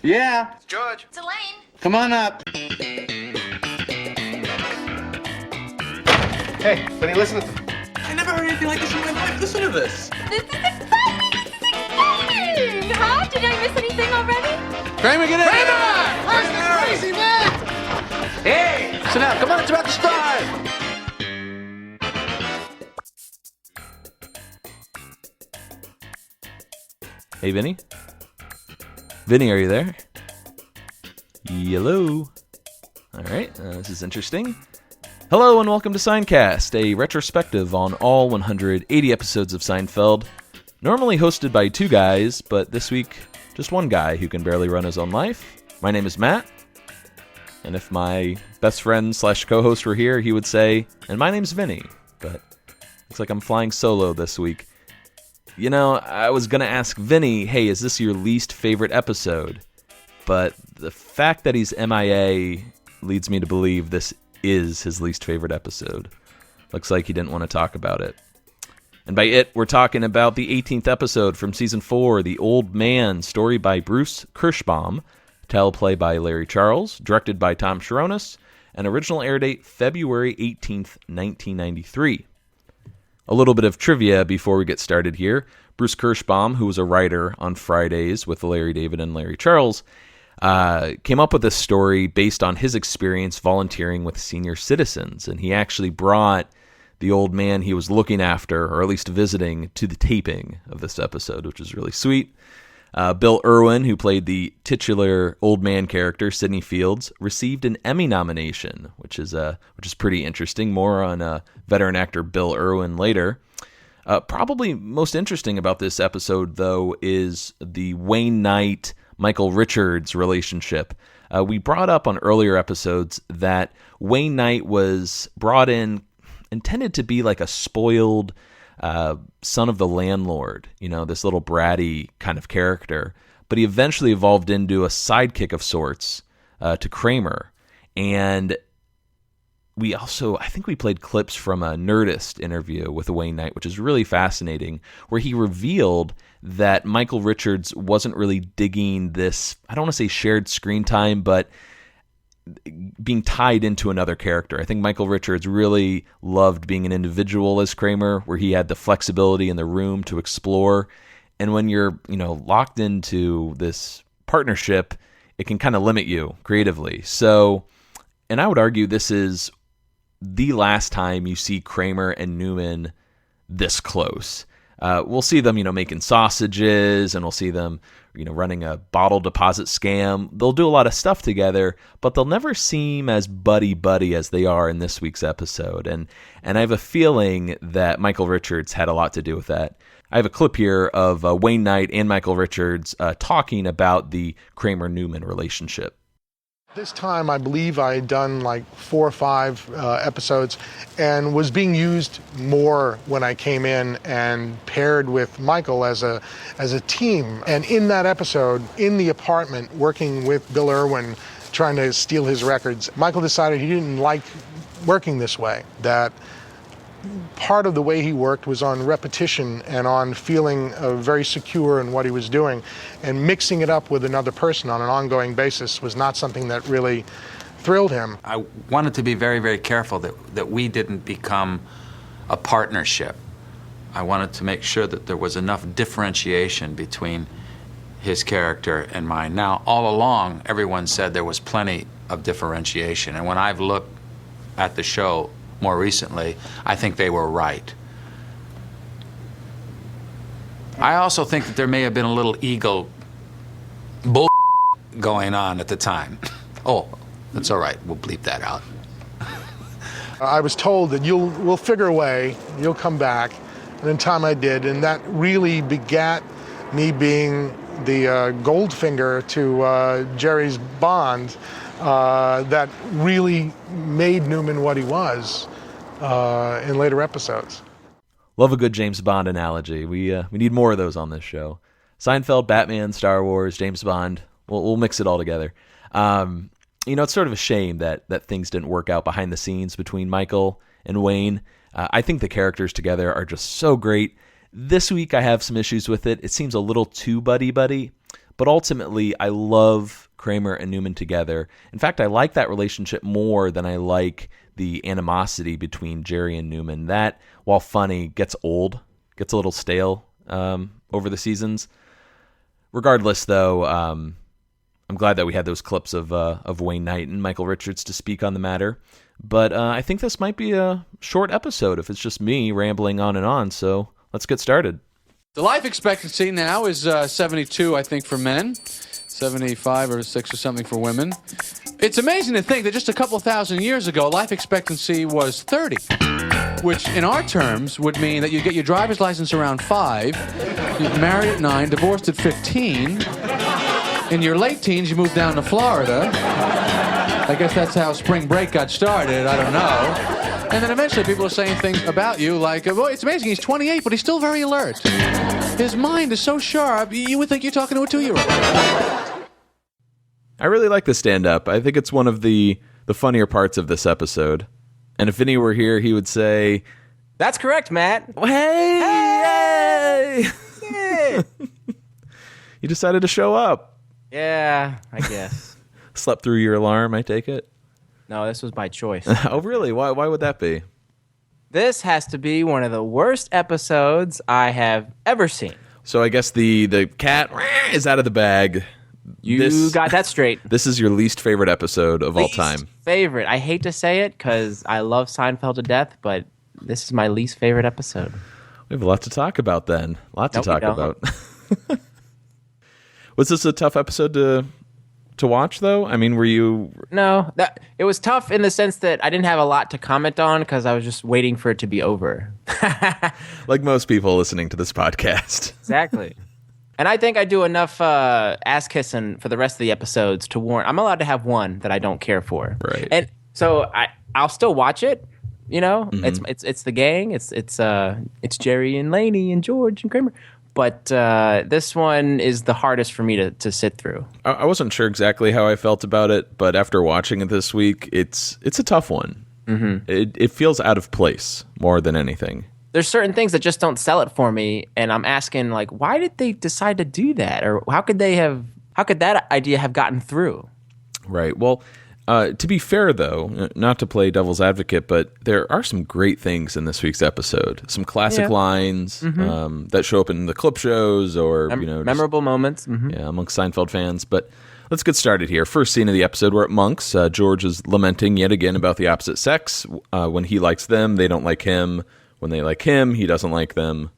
Yeah. It's George. It's Elaine. Come on up. Hey, Benny, listen to... I never heard anything like this in my life. Listen to this. This is exciting! This is exciting! Huh? Did I miss anything already? Kramer, get in! Where's the crazy man? Hey! Sit down. Come on, it's about to start. Hey, Vinny? Vinny, are you there? Hello? Alright, this is interesting. Hello and welcome to Seincast, a retrospective on all 180 episodes of Seinfeld. Normally hosted by two guys, but this week, just one guy who can barely run his own life. My name is Matt, and if my best friend / co-host were here, he would say, and my name's Vinny, but looks like I'm flying solo this week. You know, I was going to ask Vinny, hey, is this your least favorite episode? But the fact that he's MIA leads me to believe this is his least favorite episode. Looks like he didn't want to talk about it. And by it, we're talking about the 18th episode from Season 4, The Old Man, story by Bruce Kirschbaum, teleplay by Larry Charles, directed by Tom Sharonis, and original air date February 18th, 1993. A little bit of trivia before we get started here. Bruce Kirschbaum, who was a writer on Fridays with Larry David and Larry Charles, came up with this story based on his experience volunteering with senior citizens. And he actually brought the old man he was looking after, or at least visiting, to the taping of this episode, which is really sweet. Bill Erwin, who played the titular old man character, Sidney Fields, received an Emmy nomination, which is pretty interesting. More on veteran actor Bill Erwin later. Probably most interesting about this episode, though, is the Wayne Knight, Michael Richards relationship. We brought up on earlier episodes that Wayne Knight was brought in, intended to be like a spoiled son of the landlord, you know, this little bratty kind of character. But he eventually evolved into a sidekick of sorts to Kramer. And I think we played clips from a Nerdist interview with Wayne Knight, which is really fascinating, where he revealed that Michael Richards wasn't really digging this, I don't want to say shared screen time, but being tied into another character. I think Michael Richards really loved being an individual as Kramer, where he had the flexibility in the room to explore. And when you're, locked into this partnership, it can kind of limit you creatively. So, and I would argue this is the last time you see Kramer and Newman this close. We'll see them, making sausages, and we'll see them, running a bottle deposit scam. They'll do a lot of stuff together, but they'll never seem as buddy-buddy as they are in this week's episode. And I have a feeling that Michael Richards had a lot to do with that. I have a clip here of Wayne Knight and Michael Richards talking about the Kramer-Newman relationship. This time, I believe I had done like 4 or 5 episodes and was being used more when I came in and paired with Michael as a team. And in that episode, in the apartment, working with Bill Erwin, trying to steal his records, Michael decided he didn't like working this way, that part of the way he worked was on repetition and on feeling very secure in what he was doing, and mixing it up with another person on an ongoing basis was not something that really thrilled him. I wanted to be very, very careful that we didn't become a partnership. I wanted to make sure that there was enough differentiation between his character and mine. Now, all along, everyone said there was plenty of differentiation, and when I've looked at the show more recently, I think they were right. I also think that there may have been a little ego bull going on at the time. Oh, that's all right. We'll bleep that out. I was told that we'll figure a way, you'll come back, and in time I did, and that really begat me being the Goldfinger to Jerry's Bond. That really made Newman what he was in later episodes. Love a good James Bond analogy. We need more of those on this show. Seinfeld, Batman, Star Wars, James Bond. We'll mix it all together. It's sort of a shame that things didn't work out behind the scenes between Michael and Wayne. I think the characters together are just so great. This week I have some issues with it. It seems a little too buddy-buddy. But ultimately, I love Kramer and Newman together. In fact, I like that relationship more than I like the animosity between Jerry and Newman. That, while funny, gets old, gets a little stale over the seasons. Regardless, though, I'm glad that we had those clips of Wayne Knight and Michael Richards to speak on the matter. But I think this might be a short episode if it's just me rambling on and on. So let's get started. The life expectancy now is 72, I think, for men. 75 or 6 or something for women. It's amazing to think that just a couple thousand years ago, life expectancy was 30. Which, in our terms, would mean that you get your driver's license around 5, you get married at 9, divorced at 15. In your late teens, you moved down to Florida. I guess that's how spring break got started. I don't know. And then eventually people are saying things about you like, boy, it's amazing, he's 28, but he's still very alert. His mind is so sharp, you would think you're talking to a 2-year-old. I really like the stand-up. I think it's one of the funnier parts of this episode. And if Vinny were here, he would say, "That's correct, Matt." Hey! Hey! You decided to show up. Yeah, I guess. Slept through your alarm, I take it? No, this was by choice. Oh, really? Why would that be? This has to be one of the worst episodes I have ever seen. So I guess the cat is out of the bag. You got that straight. This is your least favorite episode of all time. Least favorite. I hate to say it because I love Seinfeld to death, but this is my least favorite episode. We have a lot to talk about then. A lot to talk about. Was this a tough episode to watch, though? I mean, were you... No, it was tough in the sense that I didn't have a lot to comment on because I was just waiting for it to be over. Like most people listening to this podcast. Exactly. And I think I do enough ass-kissing for the rest of the episodes to warrant... I'm allowed to have one that I don't care for. Right. And so I'll still watch it, you know? Mm-hmm. It's the gang. It's Jerry and Laney and George and Kramer. But this one is the hardest for me to sit through. I wasn't sure exactly how I felt about it, but after watching it this week, it's a tough one. Mm-hmm. It feels out of place more than anything. There's certain things that just don't sell it for me, and I'm asking, like, why did they decide to do that? Or how could that idea have gotten through? Right. Well, to be fair, though, not to play devil's advocate, but there are some great things in this week's episode. Some classic lines that show up in the clip shows or memorable moments. Mm-hmm. Yeah, amongst Seinfeld fans. But let's get started here. First scene of the episode, we're at Monk's. George is lamenting yet again about the opposite sex. When he likes them, they don't like him. When they like him, he doesn't like them.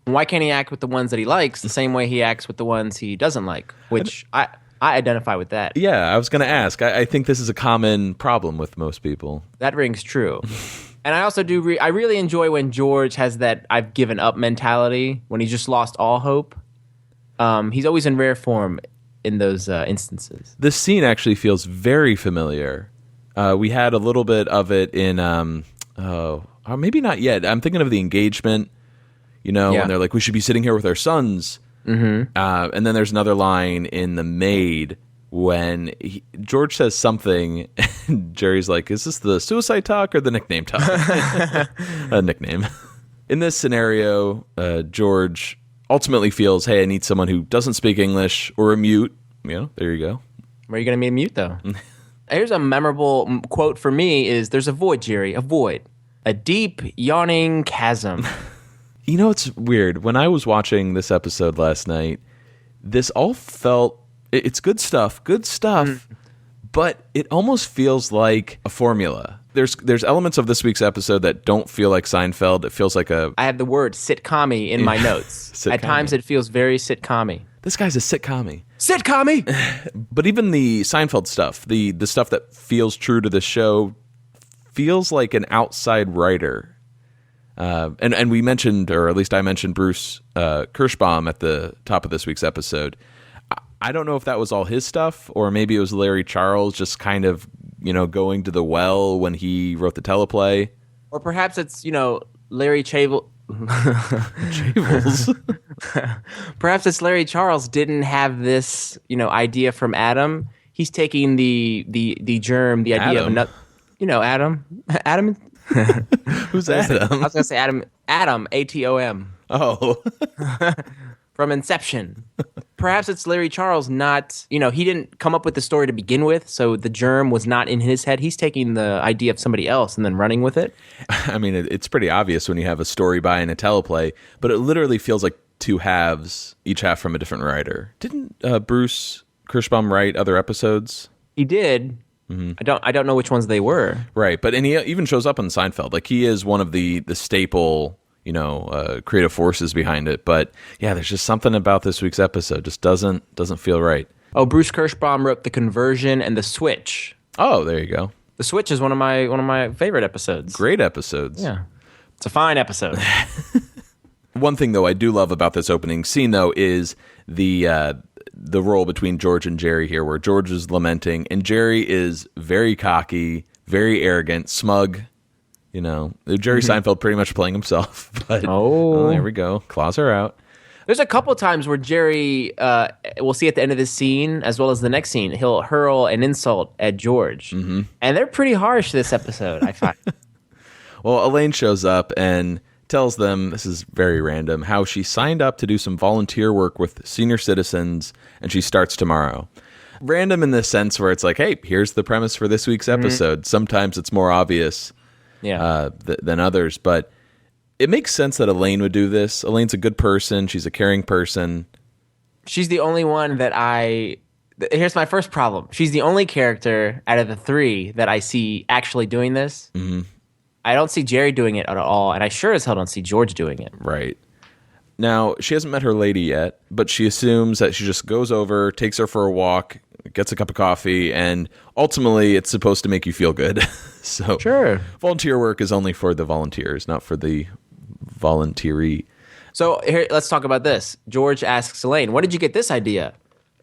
Why can't he act with the ones that he likes the same way he acts with the ones he doesn't like? Which I identify with that. Yeah, I was going to ask. I think this is a common problem with most people. That rings true. And I also do. I really enjoy when George has that "I've given up" mentality when he's just lost all hope. He's always in rare form in those instances. This scene actually feels very familiar. We had a little bit of it in. Maybe not yet. I'm thinking of the engagement. When they're like, "We should be sitting here with our sons." Mm-hmm. And then there's another line in The Maid when George says something, and Jerry's like, "Is this the suicide talk or the nickname talk?" A nickname. In this scenario, George ultimately feels, "Hey, I need someone who doesn't speak English or a mute." There you go. Where are you going to be a mute, though? Here's a memorable quote for me: "Is there's a void, Jerry, a void, a deep yawning chasm." It's weird. When I was watching this episode last night, this all felt... It's good stuff, but it almost feels like a formula. There's elements of this week's episode that don't feel like Seinfeld. It feels like a... I have the word sitcom-y in my notes. At times it feels very sitcom-y. This guy's a sitcom-y. Sitcom-y! But even the Seinfeld stuff, the stuff that feels true to the show, feels like an outside writer. And we mentioned, or at least I mentioned, Bruce Kirschbaum at the top of this week's episode. I don't know if that was all his stuff, or maybe it was Larry Charles just kind of, going to the well when he wrote the teleplay. Or perhaps it's, Larry Chavel. Perhaps it's Larry Charles didn't have this, idea from Adam. He's taking the germ, the idea of another, Adam. Adam. Who's Adam? I was going to say Adam, Atom. Oh. from Inception. Perhaps it's Larry Charles not, he didn't come up with the story to begin with, so the germ was not in his head. He's taking the idea of somebody else and then running with it. I mean, it's pretty obvious when you have a story by and a teleplay, but it literally feels like two halves, each half from a different writer. Didn't Bruce Kirschbaum write other episodes? He did. I don't know which ones they were. Right, and he even shows up on Seinfeld. Like, he is one of the staple, creative forces behind it. But yeah, there's just something about this week's episode just doesn't feel right. Oh, Bruce Kirschbaum wrote The Conversion and The Switch. Oh, there you go. The Switch is one of my favorite episodes. Great episodes. Yeah, it's a fine episode. One thing though I do love about this opening scene though is the role between George and Jerry here, where George is lamenting and Jerry is very cocky, very arrogant, smug. Jerry Seinfeld pretty much playing himself. But there we go. Claws are out. There's a couple times where Jerry, we'll see at the end of this scene, as well as the next scene, he'll hurl an insult at George. And they're pretty harsh this episode, I find. Well, Elaine shows up and tells them, this is very random, how she signed up to do some volunteer work with senior citizens and she starts tomorrow. Random in the sense where it's like, hey, here's the premise for this week's episode. Sometimes it's more obvious than others, but it makes sense that Elaine would do this. Elaine's a good person. She's a caring person. She's the only one that here's my first problem. She's the only character out of the three that I see actually doing this. I don't see Jerry doing it at all, and I sure as hell don't see George doing it. Right. Now, she hasn't met her lady yet, but she assumes that she just goes over, takes her for a walk, gets a cup of coffee, and ultimately it's supposed to make you feel good. So sure. Volunteer work is only for the volunteers, not for the volunteeree. So here, let's talk about this. George asks Elaine, "What did you get this idea?"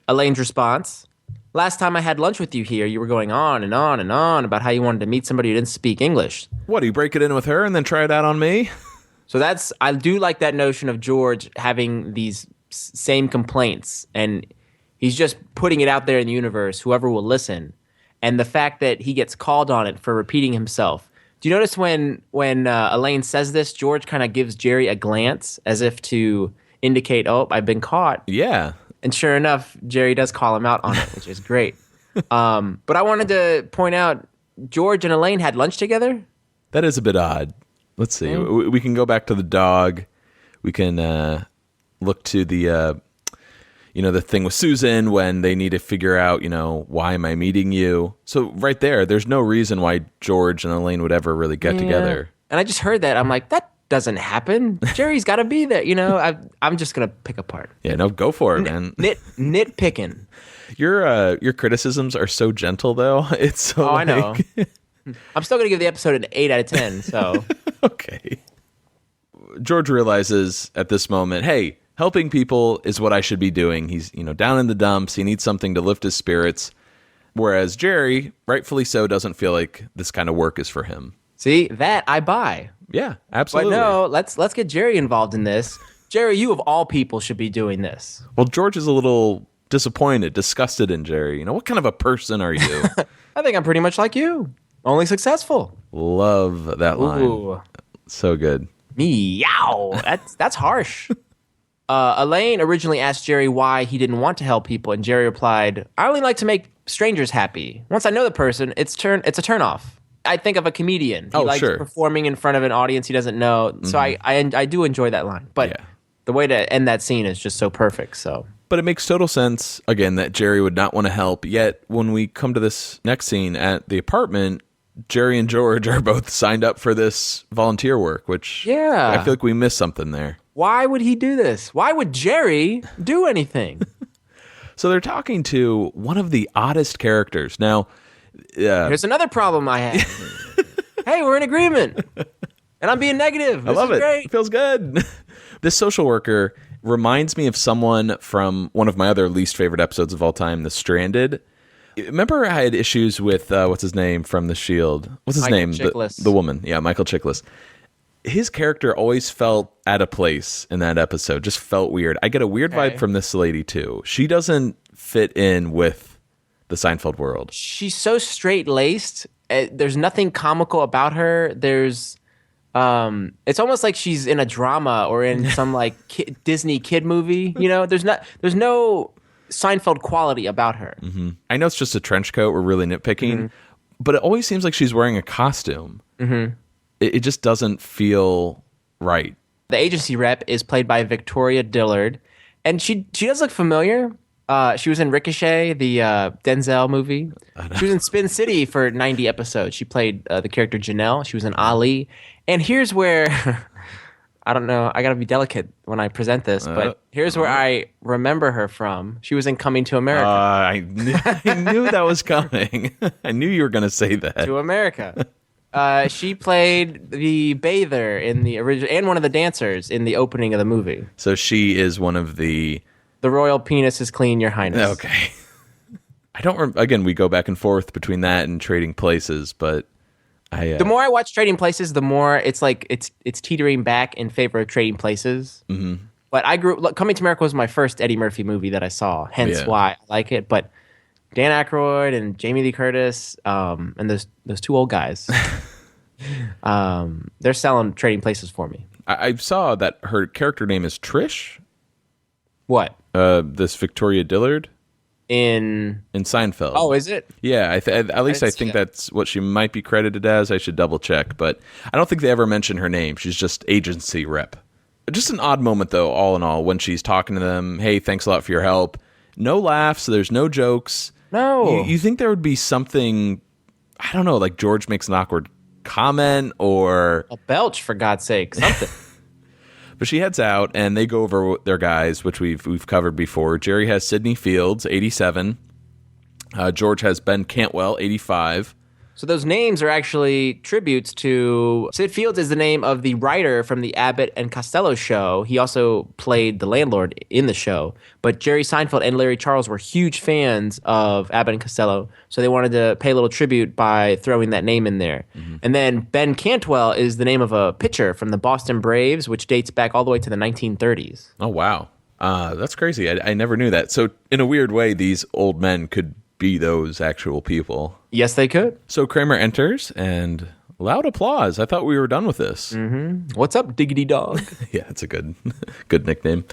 Elaine's response, "Last time I had lunch with you here, you were going on and on and on about how you wanted to meet somebody who didn't speak English." What, do you break it in with her and then try it out on me? So I do like that notion of George having these same complaints, and he's just putting it out there in the universe, whoever will listen. And the fact that he gets called on it for repeating himself. Do you notice when Elaine says this, George kind of gives Jerry a glance as if to indicate, oh, I've been caught. Yeah. And sure enough, Jerry does call him out on it, which is great. But I wanted to point out, George and Elaine had lunch together. That is a bit odd. Let's see. We can go back to the dog. We can look to the thing with Susan when they need to figure out, why am I meeting you? So right there's no reason why George and Elaine would ever really get together. And I just heard that. I'm like, that doesn't happen. Jerry's got to be there. I'm just going to pick apart. Yeah, no, go for it, man. Nitpicking. Your criticisms are so gentle, though. It's so I know. I'm still going to give the episode an 8 out of 10, so. Okay. George realizes at this moment, hey, helping people is what I should be doing. He's, down in the dumps. He needs something to lift his spirits. Whereas Jerry, rightfully so, doesn't feel like this kind of work is for him. See, that I buy. Yeah, absolutely. But no, let's get Jerry involved in this. Jerry, you of all people should be doing this. Well, George is a little disappointed, disgusted in Jerry. What kind of a person are you? I think I'm pretty much like you. Only successful. Love that line. Ooh. So good. Meow. That's harsh. Elaine originally asked Jerry why he didn't want to help people, and Jerry replied, "I only like to make strangers happy. Once I know the person, it's a turnoff." I think of a comedian. He likes performing in front of an audience he doesn't know. Mm-hmm. So I do enjoy that line. But the way to end that scene is just so perfect. So. But it makes total sense, again, that Jerry would not want to help. Yet when we come to this next scene at the apartment, Jerry and George are both signed up for this volunteer work, which I feel like we missed something there. Why would he do this? Why would Jerry do anything? So they're talking to one of the oddest characters. Now, here's another problem I have. Hey, we're in agreement. And I'm being negative. I love it. Great. It feels good. This social worker reminds me of someone from one of my other least favorite episodes of all time, The Stranded. Remember I had issues with, what's his name from The Shield? What's his name? The woman. Yeah, Michael Chiklis. His character always felt out of place in that episode. Just felt weird. I get a weird vibe from this lady, too. She doesn't fit in with the Seinfeld world. She's so straight-laced. There's nothing comical about her. There's It's almost like she's in a drama or in some like Disney kid movie. You know, there's no Seinfeld quality about her. Mm-hmm. I know it's just a trench coat. We're really nitpicking, but it always seems like she's wearing a costume. Mm-hmm. It just doesn't feel right. The agency rep is played by Victoria Dillard, and she does look familiar. She was in Ricochet, the Denzel movie. She was in Spin City for 90 episodes. She played the character Janelle. She was in Ali. And here's where, I don't know, I got to be delicate when I present this, but here's where I remember her from. She was in Coming to America. I knew that was coming. I knew you were going to say that. To America. She played the bather in the original, and one of the dancers in the opening of the movie. So she is one of the... The royal penis is clean, your highness. Okay. I don't... Again, we go back and forth between that and Trading Places, but the more I watch Trading Places, the more it's like it's teetering back in favor of Trading Places. Mm-hmm. But Coming to America was my first Eddie Murphy movie that I saw, hence why I like it. But Dan Aykroyd and Jamie Lee Curtis, and those two old guys, they're selling Trading Places for me. I saw that her character name is Trish. What? This Victoria Dillard in Seinfeld. Oh, is it? Yeah, at least I think that's what she might be credited as. I should double check, but I don't think they ever mention her name. She's just agency rep. Just an odd moment, though, all in all, when she's talking to them. Hey, thanks a lot for your help. No laughs. There's no jokes. No. You think there would be something, I don't know, like George makes an awkward comment or... A belch, for God's sake. Something. But she heads out, and they go over their guys, which we've covered before. Jerry has Sidney Fields, 87. George has Ben Cantwell, 85. So those names are actually tributes to... Sid Fields is the name of the writer from the Abbott and Costello show. He also played the landlord in the show. But Jerry Seinfeld and Larry Charles were huge fans of Abbott and Costello, so they wanted to pay a little tribute by throwing that name in there. Mm-hmm. And then Ben Cantwell is the name of a pitcher from the Boston Braves, which dates back all the way to the 1930s. Oh, wow. That's crazy. I never knew that. So in a weird way, these old men could be those actual people. Yes, they could. So Kramer enters, and loud applause. I thought we were done with this. Mm-hmm. What's up, Diggity Dog? Yeah, it's a good nickname.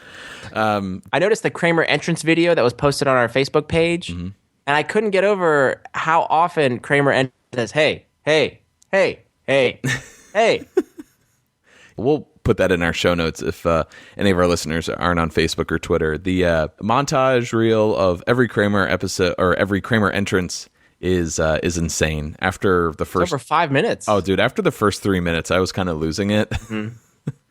I noticed the Kramer entrance video that was posted on our Facebook page, and I couldn't get over how often Kramer says, hey, hey, hey, hey, hey. We'll put that in our show notes if any of our listeners aren't on Facebook or Twitter. The montage reel of every Kramer episode or every Kramer entrance is insane. After the first... It's over 5 minutes. Oh, dude, after the first 3 minutes, I was kind of losing it. Mm-hmm.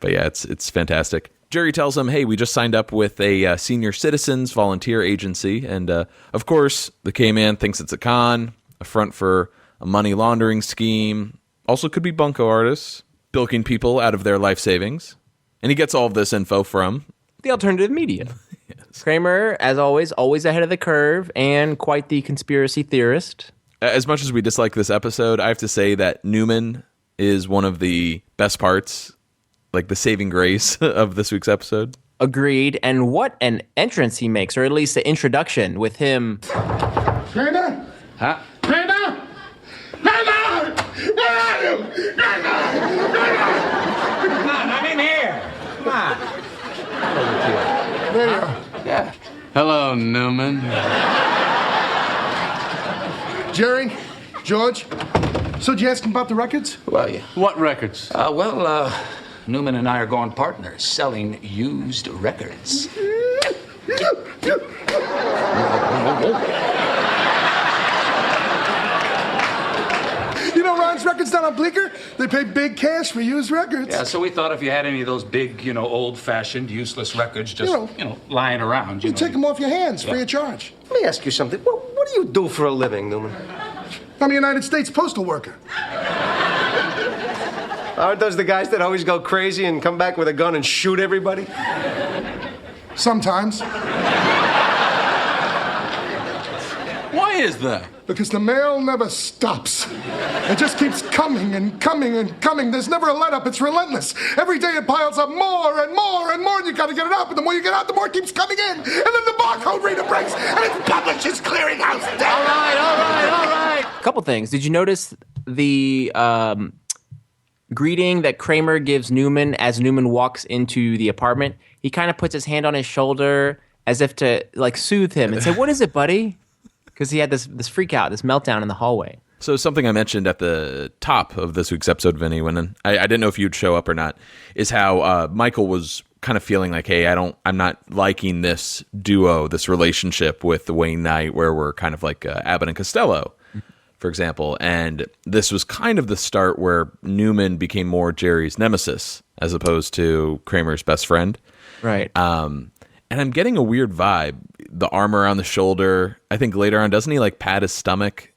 But yeah, it's fantastic. Jerry tells him, hey, we just signed up with a senior citizens volunteer agency. And of course, the K-Man thinks it's a con, a front for a money laundering scheme. Also could be bunco artists, bilking people out of their life savings. And he gets all of this info from... the alternative media. Yes. Kramer, as always ahead of the curve and quite the conspiracy theorist. As much as we dislike this episode, I have to say that Newman is one of the best parts, like the saving grace of this week's episode. Agreed. And what an entrance he makes, or at least the introduction with him. Kramer? Huh? Kramer? Kramer! Where are you? Kramer! Come on, I'm in here. Come on. There you are. Yeah. Hello, Newman. Jerry, George, so did you ask him about the records? Well, yeah. What records? Newman and I are going partners, selling used records. You know Ron's records down on Bleecker? They pay big cash for used records. Yeah, so we thought if you had any of those big, old-fashioned, useless records just, lying around, You take them off your hands, free of charge. Let me ask you something. What do you do for a living, Newman? I'm a United States postal worker. Aren't those the guys that always go crazy and come back with a gun and shoot everybody? Sometimes. Why is that? Because the mail never stops. It just keeps coming and coming and coming. There's never a let-up. It's relentless. Every day it piles up more and more and more, and you gotta get it out. But the more you get out, the more it keeps coming in. And then the barcode reader breaks, and it's Publishers Clearinghouse Day. All right. A couple things. Did you notice the greeting that Kramer gives Newman as Newman walks into the apartment, he kind of puts his hand on his shoulder as if to like soothe him and say, "What is it, buddy?" Because he had this freak out, this meltdown in the hallway. So something I mentioned at the top of this week's episode, Vinny, when I didn't know if you'd show up or not, is how Michael was kind of feeling like, hey, I'm not liking this duo, this relationship with Wayne Knight, where we're kind of like Abbott and Costello, for example. And this was kind of the start where Newman became more Jerry's nemesis as opposed to Kramer's best friend. Right. And I'm getting a weird vibe. The arm around the shoulder. I think later on, doesn't he like pat his stomach?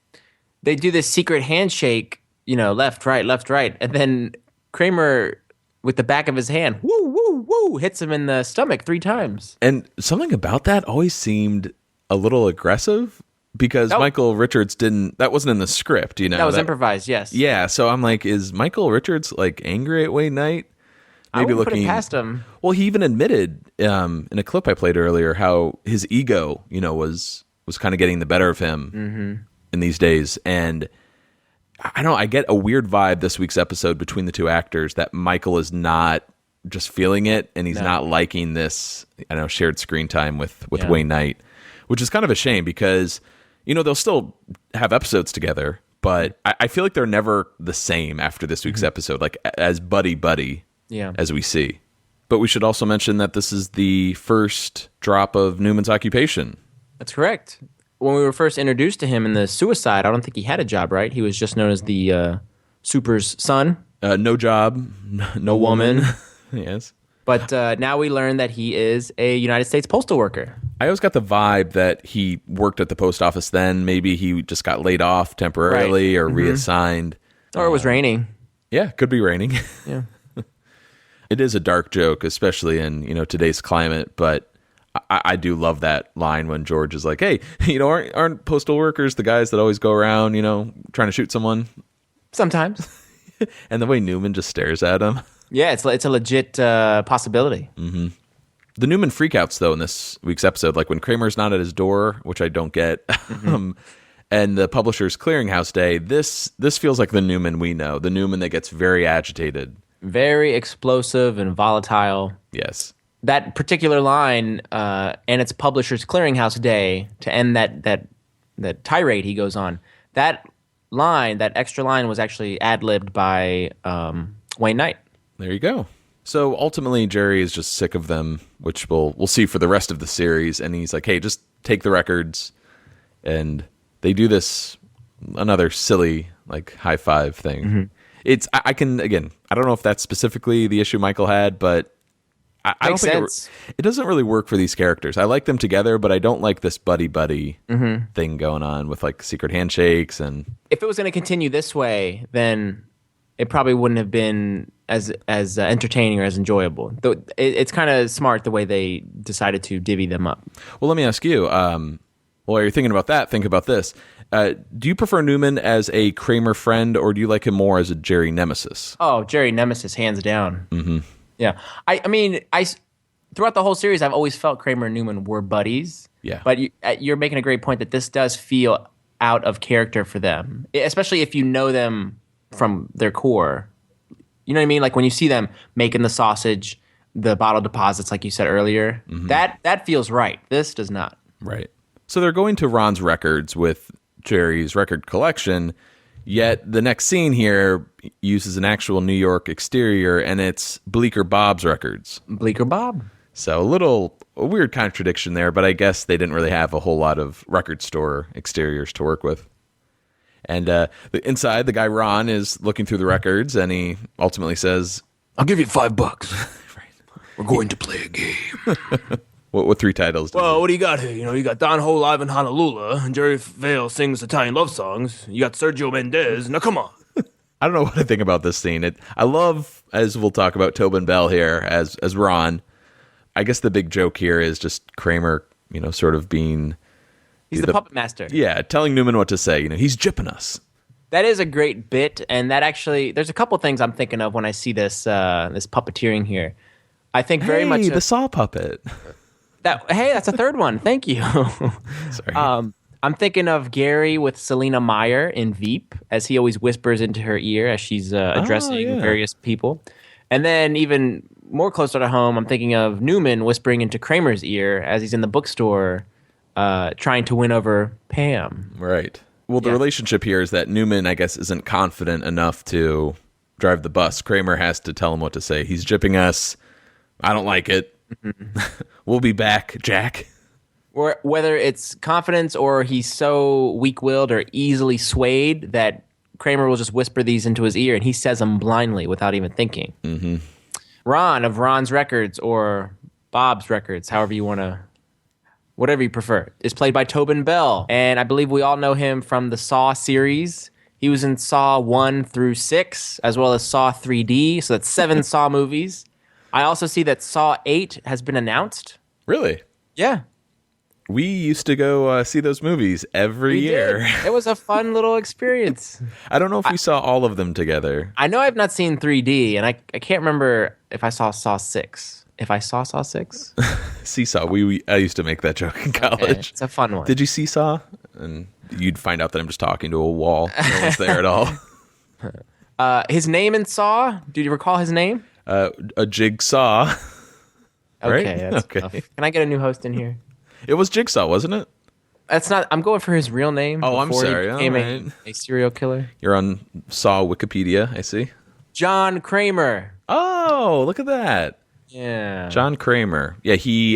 They do this secret handshake, left, right. And then Kramer, with the back of his hand, woo, woo, woo, hits him in the stomach 3 times. And something about that always seemed a little aggressive because Michael Richards that wasn't in the script, That was improvised, yes. Yeah, so I'm like, is Michael Richards like angry at Wayne Knight? Maybe put it past him. Well, he even admitted in a clip I played earlier how his ego, was kind of getting the better of him in these days. And I get a weird vibe this week's episode between the two actors that Michael is not just feeling it and he's not liking this, shared screen time with Wayne Knight, which is kind of a shame because, they'll still have episodes together, but I feel like they're never the same after this week's episode, like as buddy. Yeah. As we see. But we should also mention that this is the first drop of Newman's occupation. That's correct. When we were first introduced to him in the Suicide, I don't think he had a job, right? He was just known as the Super's son. No job, no woman. Yes. But now we learn that he is a United States postal worker. I always got the vibe that he worked at the post office then. Maybe he just got laid off temporarily or reassigned. Or it was raining. Yeah, could be raining. Yeah. It is a dark joke, especially in today's climate. But I do love that line when George is like, "Hey, aren't postal workers the guys that always go around, trying to shoot someone?" Sometimes. And the way Newman just stares at him. Yeah, it's a legit possibility. Mm-hmm. The Newman freakouts though in this week's episode, like when Kramer's not at his door, which I don't get, and the Publishers Clearinghouse Day. This feels like the Newman we know, the Newman that gets very agitated. Very explosive and volatile. Yes. That particular line, and it's Publishers Clearinghouse Day, to end that tirade he goes on. That extra line was actually ad-libbed by Wayne Knight. There you go. So ultimately, Jerry is just sick of them, which we'll see for the rest of the series. And he's like, "Hey, just take the records." And they do this another silly like high five thing. Mm-hmm. I don't know if that's specifically the issue Michael had, but I don't think it doesn't really work for these characters. I like them together, but I don't like this buddy thing going on with like secret handshakes. And if it was going to continue this way, then it probably wouldn't have been as entertaining or as enjoyable. It's kind of smart the way they decided to divvy them up. Well, let me ask you. While you're thinking about that, think about this. Do you prefer Newman as a Kramer friend, or do you like him more as a Jerry nemesis? Oh, Jerry nemesis, hands down. Mm-hmm. Yeah. I mean, throughout the whole series, I've always felt Kramer and Newman were buddies. Yeah. But you're making a great point that this does feel out of character for them, especially if you know them from their core. You know what I mean? Like when you see them making the sausage, the bottle deposits, like you said earlier, that feels right. This does not. Right. So they're going to Ron's records with Jerry's record collection, yet the next scene here uses an actual New York exterior, and it's Bleecker Bob's records. Bleecker Bob. So a weird contradiction there, but I guess they didn't really have a whole lot of record store exteriors to work with. And inside, the guy Ron is looking through the records, and he ultimately says, "I'll give you $5. Right. We're going to play a game." What 3 titles? Well, what do you got here? You got Don Ho live in Honolulu, and Jerry Vale sings Italian love songs. You got Sergio Mendes. Now, come on. I don't know what I think about this scene. I love, as we'll talk about, Tobin Bell here as Ron. I guess the big joke here is just Kramer, sort of being... He's the puppet master. Yeah, telling Newman what to say. He's gypping us. That is a great bit, and that actually... There's a couple things I'm thinking of when I see this puppeteering here. I think very much... the saw puppet. That's a third one. Thank you. Sorry. I'm thinking of Gary with Selena Meyer in Veep, as he always whispers into her ear as she's addressing various people. And then even more closer to home, I'm thinking of Newman whispering into Kramer's ear as he's in the bookstore trying to win over Pam. Right. Well, the relationship here is that Newman, I guess, isn't confident enough to drive the bus. Kramer has to tell him what to say. He's gypping us. I don't like it. We'll be back, Jack. Or whether it's confidence or he's so weak-willed or easily swayed that Kramer will just whisper these into his ear and he says them blindly without even thinking. Mm-hmm. Ron of Ron's Records or Bob's Records, however you want to, whatever you prefer, is played by Tobin Bell. And I believe we all know him from the Saw series. He was in Saw 1 through 6, as well as Saw 3D. So that's 7 Saw movies. I also see that Saw 8 has been announced. Really? Yeah. We used to go see those movies every year. It was a fun little experience. I don't know if we saw all of them together. I know I've not seen 3D, and I can't remember if I saw Saw 6. If I saw Saw 6? Seesaw. I used to make that joke in college. Okay, it's a fun one. Did you Seesaw? And you'd find out that I'm just talking to a wall. No one's there at all. His name in Saw? Do you recall his name? A Jigsaw. Okay, Right? that's Okay. tough. Can I get a new host in here? It was Jigsaw, wasn't it? That's not. I'm going for his real name. Oh, I'm before he sorry. became All right. a serial killer. You're on Saw Wikipedia, I see. John Kramer. Oh, look at that. Yeah. John Kramer. Yeah, he,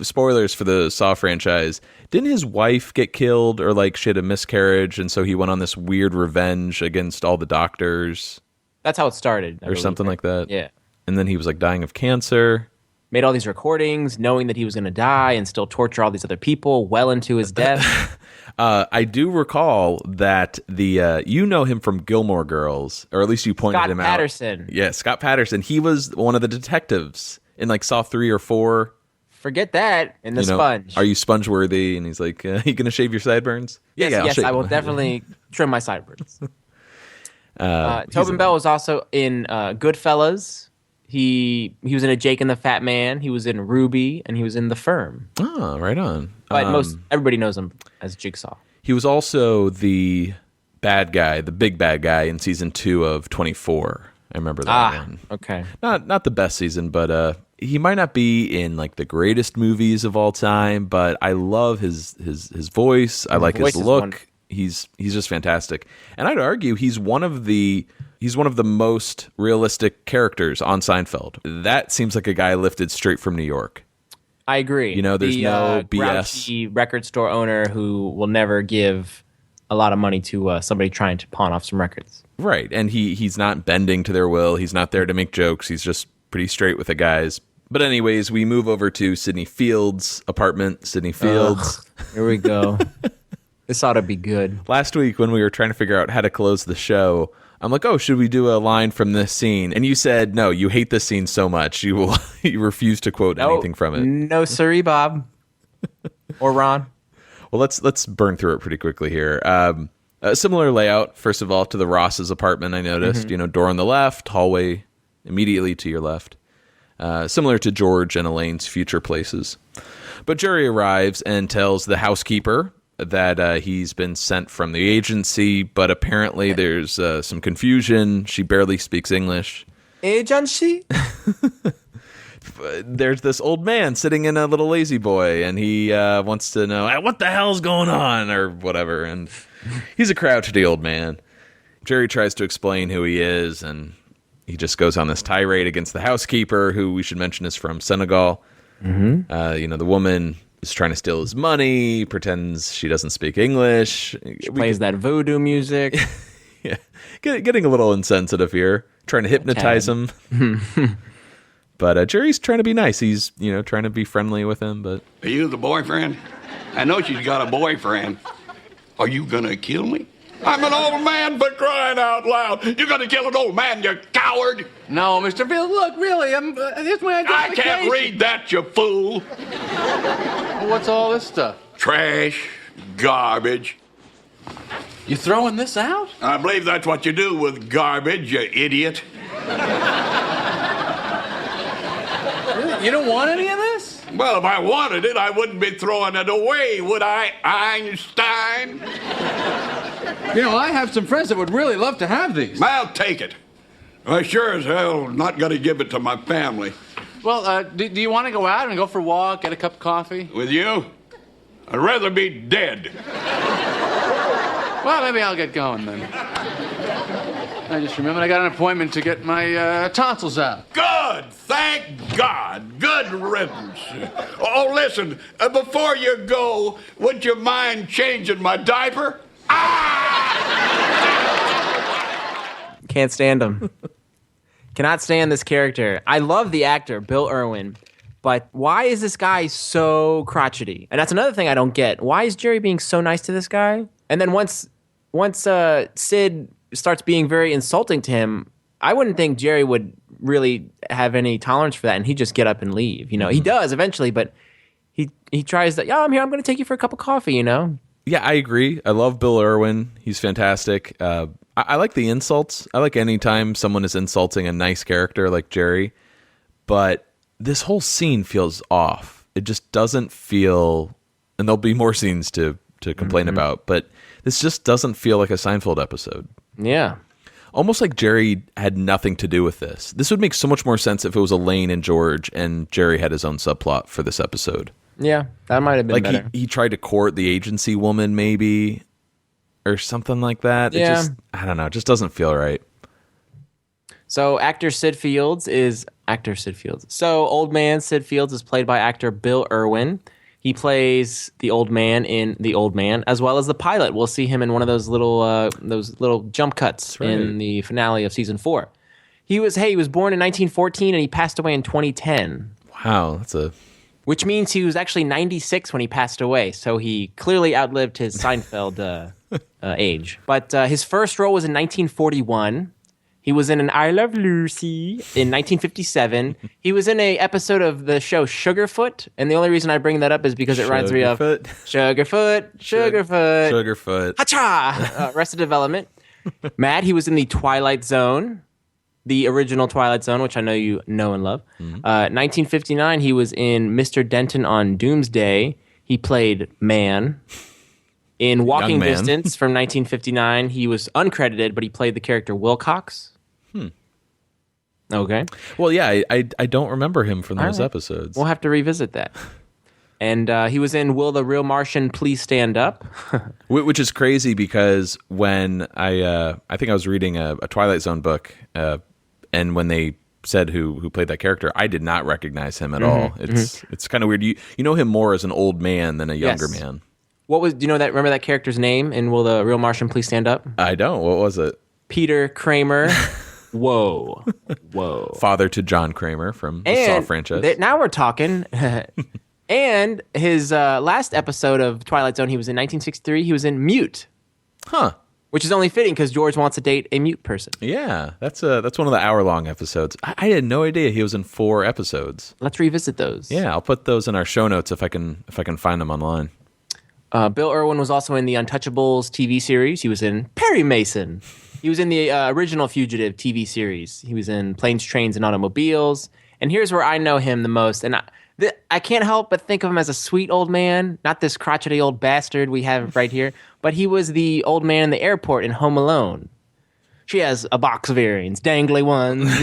spoilers for the Saw franchise. Didn't his wife get killed or like she had a miscarriage and so he went on this weird revenge against all the doctors? That's how it started. I Or believe. something like that? Yeah. And then he was like dying of cancer. Made all these recordings knowing that he was going to die and still torture all these other people well into his death. I do recall that you know him from Gilmore Girls, or at least you pointed Scott him Patterson. out. Yeah, Scott Patterson. He was one of the detectives in like Saw 3 or 4. Forget that. In the Sponge. Are you sponge-worthy? And he's like, you going to shave your sideburns? Yes, I'll yes, shave I will them. definitely trim my sideburns. Tobin Bell was also in Goodfellas. He was in A Jake and the Fat Man. He was in Ruby, and he was in The Firm. Oh, right on. But everybody knows him as Jigsaw. He was also the bad guy, the big bad guy in season 2 of 24. I remember that one. Okay. Not the best season, but he might not be in like the greatest movies of all time, but I love his voice. I like his look. He's just fantastic. And I'd argue he's one of the most realistic characters on Seinfeld. That seems like a guy lifted straight from New York. I agree. You know, there's no BS. Grouchy record store owner who will never give a lot of money to somebody trying to pawn off some records. Right, and he's not bending to their will. He's not there to make jokes. He's just pretty straight with the guys. But anyways, we move over to Sidney Fields' apartment. Sidney Fields. Here we go. This ought to be good. Last week when we were trying to figure out how to close the show, I'm like, oh, should we do a line from this scene? And you said, no, you hate this scene so much. You refuse to quote anything from it. No, sirree, Bob. Or Ron. Well, let's burn through it pretty quickly here. A similar layout, first of all, to the Ross's apartment, I noticed. Mm-hmm. Door on the left, hallway immediately to your left. Similar to George and Elaine's future places. But Jerry arrives and tells the housekeeper that he's been sent from the agency, but apparently there's some confusion. She barely speaks English. Agency? There's this old man sitting in a little lazy boy, and he wants to know, what the hell's going on, or whatever. And he's a crotchety old man. Jerry tries to explain who he is, and he just goes on this tirade against the housekeeper, who we should mention is from Senegal. Mm-hmm. The woman is trying to steal his money, pretends she doesn't speak English. She plays that voodoo music. Yeah, getting a little insensitive here, trying to hypnotize him. But Jerry's trying to be nice. He's, trying to be friendly with him. But are you the boyfriend? I know she's got a boyfriend. Are you gonna kill me? I'm an old man, for crying out loud. You're gonna kill an old man, you coward. No, Mr. Field, look, really, here's my identification. I can't read that, you fool. Well, what's all this stuff? Trash, garbage. You throwing this out? I believe that's what you do with garbage, you idiot. You don't want any of this? Well, if I wanted it, I wouldn't be throwing it away, would I, Einstein? I have some friends that would really love to have these. I'll take it. I sure as hell not going to give it to my family. Well, do you want to go out and go for a walk, get a cup of coffee? With you? I'd rather be dead. Well, maybe I'll get going then. I just remembered I got an appointment to get my tonsils out. Good! Thank God! Good riddance. Oh, listen, before you go, would you mind changing my diaper? Can't stand him. Cannot stand this character. I love the actor, Bill Erwin, but why is this guy so crotchety? And that's another thing I don't get. Why is Jerry being so nice to this guy? And then once Sid starts being very insulting to him, I wouldn't think Jerry would really have any tolerance for that, and he'd just get up and leave. He does eventually, but he tries that. Yeah, I'm here. I'm going to take you for a cup of coffee. Yeah, I agree. I love Bill Erwin. He's fantastic. I like the insults. I like any time someone is insulting a nice character like Jerry, but this whole scene feels off. It just doesn't feel, and there'll be more scenes to complain about, but this just doesn't feel like a Seinfeld episode. Yeah. Almost like Jerry had nothing to do with this. This would make so much more sense if it was Elaine and George and Jerry had his own subplot for this episode. Yeah, that might have been better. He tried to court the agency woman maybe or something like that. Yeah. It just, I don't know, it just doesn't feel right. So actor Sid Fields. So old man Sid Fields is played by actor Bill Erwin. He plays the old man in The Old Man, as well as the pilot. We'll see him in one of those little jump cuts in the finale of season 4. He was born in 1914 and he passed away in 2010. Wow, which means he was actually 96 when he passed away. So he clearly outlived his Seinfeld age. But his first role was in 1941. He was in an I Love Lucy in 1957. He was in an episode of the show Sugarfoot, and the only reason I bring that up is because it reminds me of Sugarfoot. Hacha! Arrested Development. Matt, he was in the Twilight Zone, the original Twilight Zone, which I know you know and love. 1959, he was in Mr. Denton on Doomsday. He played Man. In Walking Distance from 1959, he was uncredited, but he played the character Wilcox. Okay. Well, yeah, I don't remember him from those episodes. We'll have to revisit that. And he was in Will the Real Martian Please Stand Up? Which is crazy because when I think I was reading a Twilight Zone book, and when they said who played that character, I did not recognize him at all. It's kind of weird. You know him more as an old man than a younger man. Do you know that? Remember that character's name in Will the Real Martian Please Stand Up? I don't. What was it? Peter Kramer. Whoa. Father to John Kramer from the Saw franchise. Now we're talking. And his last episode of Twilight Zone, he was in 1963. He was in Mute. Huh. Which is only fitting because George wants to date a mute person. Yeah, that's one of the hour-long episodes. I had no idea he was in 4 episodes. Let's revisit those. Yeah, I'll put those in our show notes if I can find them online. Bill Erwin was also in the Untouchables TV series. He was in Perry Mason. He was in the original Fugitive TV series. He was in Planes, Trains, and Automobiles. And here's where I know him the most. And I can't help but think of him as a sweet old man, not this crotchety old bastard we have right here, but he was the old man in the airport in Home Alone. She has a box of earrings, dangly ones,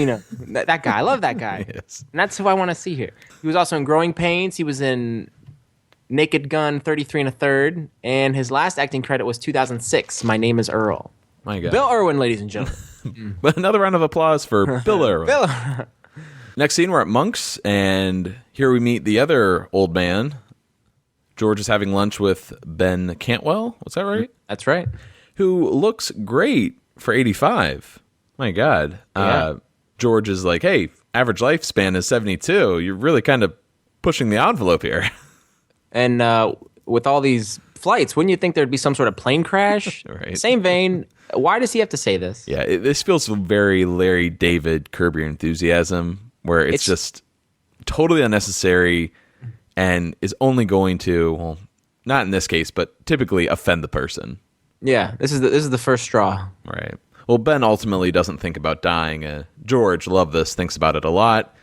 that guy. I love that guy. Yes. And that's who I want to see here. He was also in Growing Pains. He was in Naked Gun 33 1/3, and his last acting credit was 2006, My Name is Earl. My God. Bill Erwin, ladies and gentlemen. But another round of applause for Bill Erwin. Next scene, we're at Monk's, and here we meet the other old man. George is having lunch with Ben Cantwell. Was that right? That's right. Who looks great for 85. My God. Yeah. George is like, hey, average lifespan is 72. You're really kind of pushing the envelope here. And with all these flights, wouldn't you think there'd be some sort of plane crash? Right. Same vein. Why does he have to say this? Yeah, this feels very Larry David, Curb Your Enthusiasm, where it's just totally unnecessary and is only going to, well, not in this case, but typically offend the person. Yeah, this is the first straw. Right. Well, Ben ultimately doesn't think about dying. George, love this, thinks about it a lot,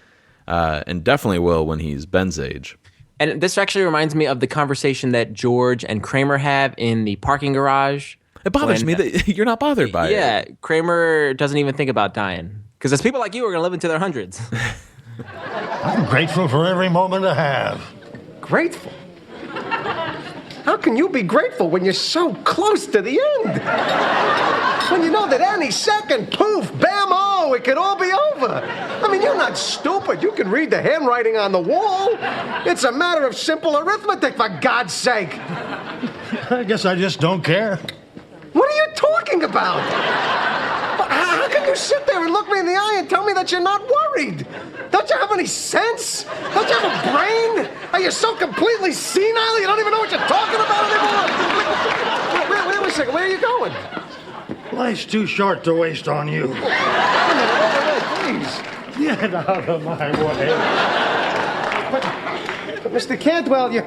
and definitely will when he's Ben's age. And this actually reminds me of the conversation that George and Kramer have in the parking garage. It bothers me that you're not bothered by it. Yeah, Kramer doesn't even think about dying. Because there's people like you who are going to live into their hundreds. I'm grateful for every moment I have. Grateful? How can you be grateful when you're so close to the end? When you know that any second, poof, bam-o, it could all be over. I mean, you're not stupid. You can read the handwriting on the wall. It's a matter of simple arithmetic, for God's sake. I guess I just don't care. What are you talking about? How can you sit there and look me in the eye and tell me that you're not worried? Don't you have any sense? Don't you have a brain? Are you so completely senile you don't even know what you're talking about anymore? Wait a second. Where are you going? Life's too short to waste on you. Please. Get out of my way. But Mr. Cantwell, you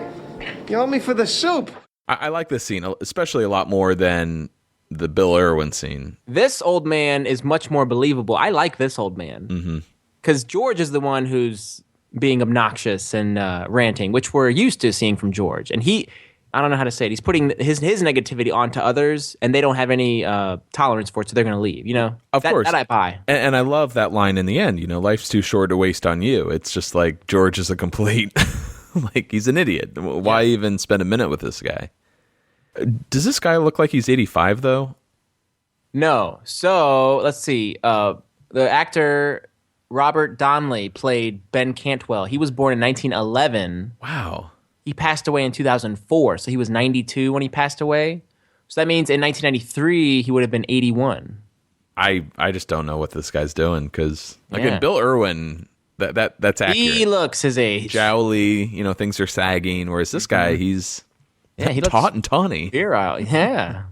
owe me for the soup. I like this scene, especially a lot more than the Bill Erwin scene. This old man is much more believable. I like this old man. Because George is the one who's being obnoxious and ranting, which we're used to seeing from George. And I don't know how to say it, he's putting his negativity onto others, and they don't have any tolerance for it, so they're going to leave, you know? Of course. That I buy. And I love that line in the end, you know, life's too short to waste on you. It's just like George is a complete, like, he's an idiot. Why even spend a minute with this guy? Does this guy look like he's 85, though? No. So, let's see. The actor Robert Donnelly played Ben Cantwell. He was born in 1911. Wow. He passed away in 2004, so he was 92 when he passed away. So that means in 1993, he would have been 81. I just don't know what this guy's doing, because, again, Bill Erwin, that's accurate. He looks his age. Jowly, you know, things are sagging, whereas this guy, he's he taut and tawny. Virile, yeah.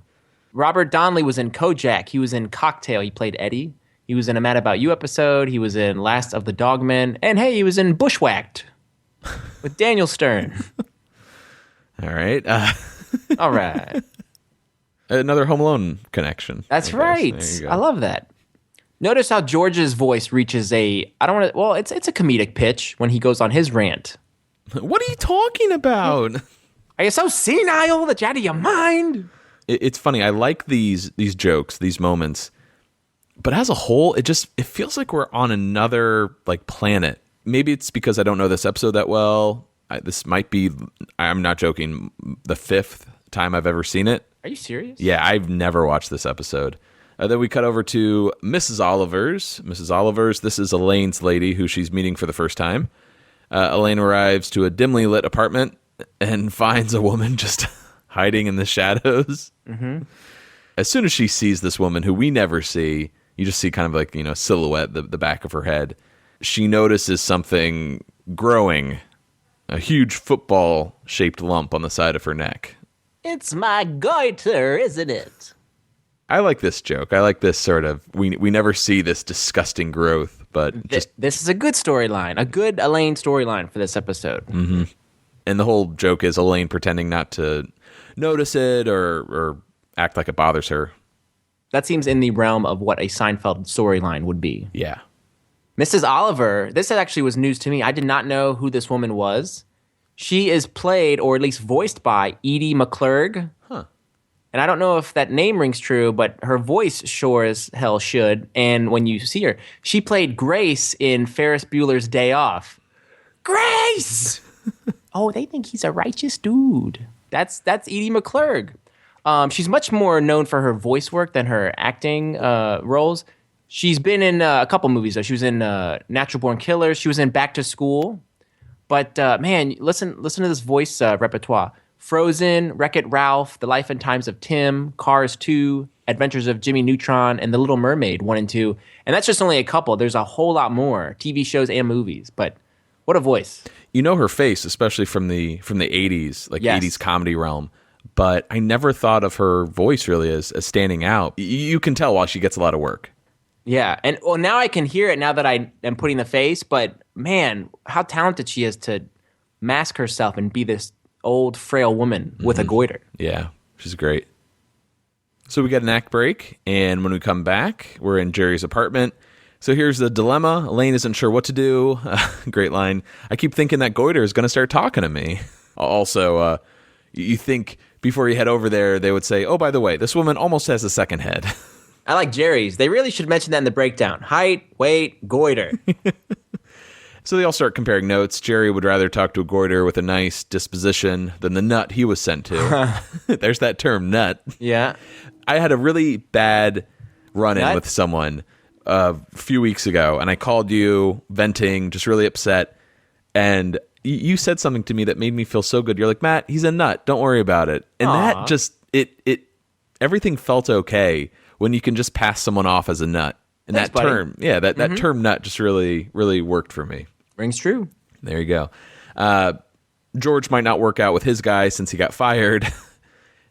Robert Donnelly was in Kojak. He was in Cocktail. He played Eddie. He was in a Mad About You episode. He was in Last of the Dogmen. And hey, he was in Bushwhacked with Daniel Stern. All right. All right. Another Home Alone connection. That's right. I love that. Notice how George's voice reaches it's a comedic pitch when he goes on his rant. What are you talking about? Are you so senile that you're out of your mind? It's funny. I like these jokes, these moments. But as a whole, it feels like we're on another planet. Maybe it's because I don't know this episode that well. This might be, I'm not joking, the 5th time I've ever seen it. Are you serious? Yeah, I've never watched this episode. Then we cut over to Mrs. Oliver's. Mrs. Oliver's, this is Elaine's lady who she's meeting for the first time. Elaine arrives to a dimly lit apartment and finds a woman just hiding in the shadows. Mm-hmm. As soon as she sees this woman, who we never see, you just see kind of silhouette, the back of her head. She notices something growing, a huge football-shaped lump on the side of her neck. It's my goiter, isn't it? I like this joke. I like this sort of, we never see this disgusting growth, but this is a good storyline, a good Elaine storyline for this episode. Mm-hmm. And the whole joke is Elaine pretending not to notice it or act like it bothers her. That seems in the realm of what a Seinfeld storyline would be. Yeah. Mrs. Oliver, this actually was news to me. I did not know who this woman was. She is played, or at least voiced by, Edie McClurg. Huh. And I don't know if that name rings true, but her voice sure as hell should. And when you see her, she played Grace in Ferris Bueller's Day Off. Grace! Oh, they think he's a righteous dude. That's Edie McClurg. She's much more known for her voice work than her acting roles. She's been in a couple movies, though. She was in Natural Born Killers. She was in Back to School. But, man, listen to this voice repertoire. Frozen, Wreck-It Ralph, The Life and Times of Tim, Cars 2, Adventures of Jimmy Neutron, and The Little Mermaid 1 and 2. And that's just only a couple. There's a whole lot more TV shows and movies. But what a voice. You know her face, especially from the 80s, 80s comedy realm. But I never thought of her voice really as standing out. You can tell while she gets a lot of work. Yeah, and now I can hear it now that I am putting the face, but man, how talented she is to mask herself and be this old, frail woman with a goiter. Yeah, she's great. So we get an act break, and when we come back, we're in Jerry's apartment. So here's the dilemma. Elaine isn't sure what to do. Great line. I keep thinking that goiter is going to start talking to me. Also, you think before you head over there, they would say, oh, by the way, this woman almost has a second head. I like Jerry's. They really should mention that in the breakdown. Height, weight, goiter. So they all start comparing notes. Jerry would rather talk to a goiter with a nice disposition than the nut he was sent to. There's that term, nut. Yeah. I had a really bad run-in with someone a few weeks ago, and I called you venting, just really upset, and you said something to me that made me feel so good. You're like, Matt, he's a nut. Don't worry about it. And that just, everything felt okay when you can just pass someone off as a nut. And Thanks, that term, buddy. that term nut just really, really worked for me. Rings true. There you go. George might not work out with his guy since he got fired.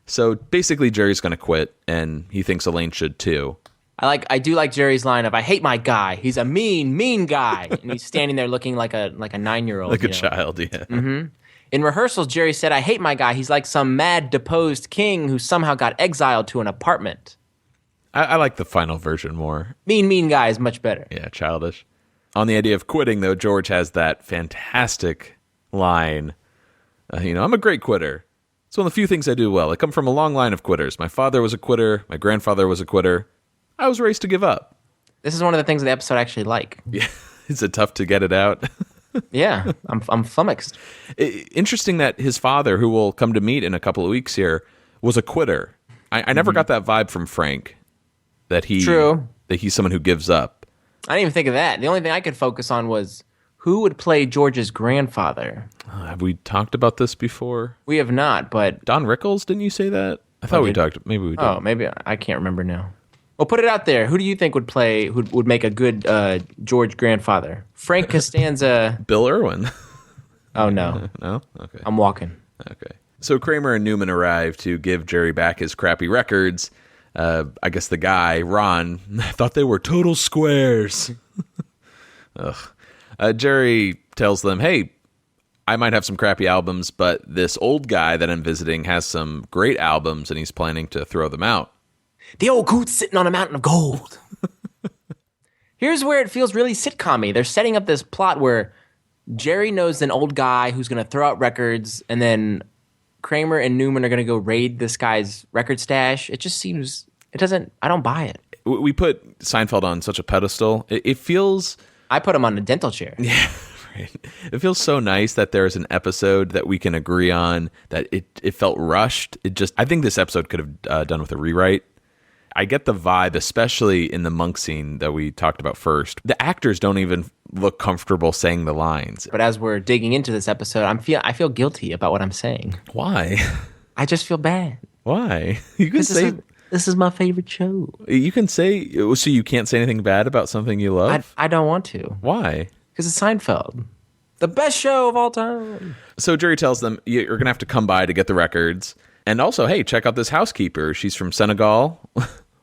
So basically Jerry's going to quit, and he thinks Elaine should too. I do like Jerry's line of, I hate my guy. He's a mean guy. And he's standing there looking like a 9-year-old. Like a child, yeah. Mm-hmm. In rehearsals, Jerry said, I hate my guy. He's like some mad deposed king who somehow got exiled to an apartment. I like the final version more. Mean guy is much better. Yeah, childish. On the idea of quitting, though, George has that fantastic line. I'm a great quitter. It's one of the few things I do well. I come from a long line of quitters. My father was a quitter. My grandfather was a quitter. I was raised to give up. This is one of the things of the episode I actually like. Yeah. Is it tough to get it out? Yeah, I'm flummoxed. Interesting that his father, who we'll come to meet in a couple of weeks here, was a quitter. I never got that vibe from Frank. That he's someone who gives up. I didn't even think of that. The only thing I could focus on was who would play George's grandfather. Have we talked about this before? We have not, but Don Rickles, didn't you say that? I thought we talked. Maybe we did. Oh, maybe I can't remember now. Well, put it out there. Who do you think would make a good George grandfather? Frank Costanza. Bill Erwin. Oh no. No? Okay. I'm walking. Okay. So Kramer and Newman arrive to give Jerry back his crappy records. I guess the guy, Ron, thought they were total squares. Ugh. Jerry tells them, hey, I might have some crappy albums, but this old guy that I'm visiting has some great albums, and he's planning to throw them out. The old coot's sitting on a mountain of gold. Here's where it feels really sitcom-y. They're setting up this plot where Jerry knows an old guy who's going to throw out records, and then Kramer and Newman are going to go raid this guy's record stash. It just seems, I don't buy it. We put Seinfeld on such a pedestal. It feels... I put him on a dental chair. Yeah, right. It feels so nice that there's an episode that we can agree on, that it felt rushed. I think this episode could have done with a rewrite. I get the vibe, especially in the monk scene that we talked about first. The actors don't even look comfortable saying the lines. But as we're digging into this episode, I feel guilty about what I'm saying. Why? I just feel bad. Why? You can say this is my favorite show. You can say, so you can't say anything bad about something you love? I don't want to. Why? Because it's Seinfeld. The best show of all time. So Jerry tells them, you're going to have to come by to get the records. And also, hey, check out this housekeeper. She's from Senegal.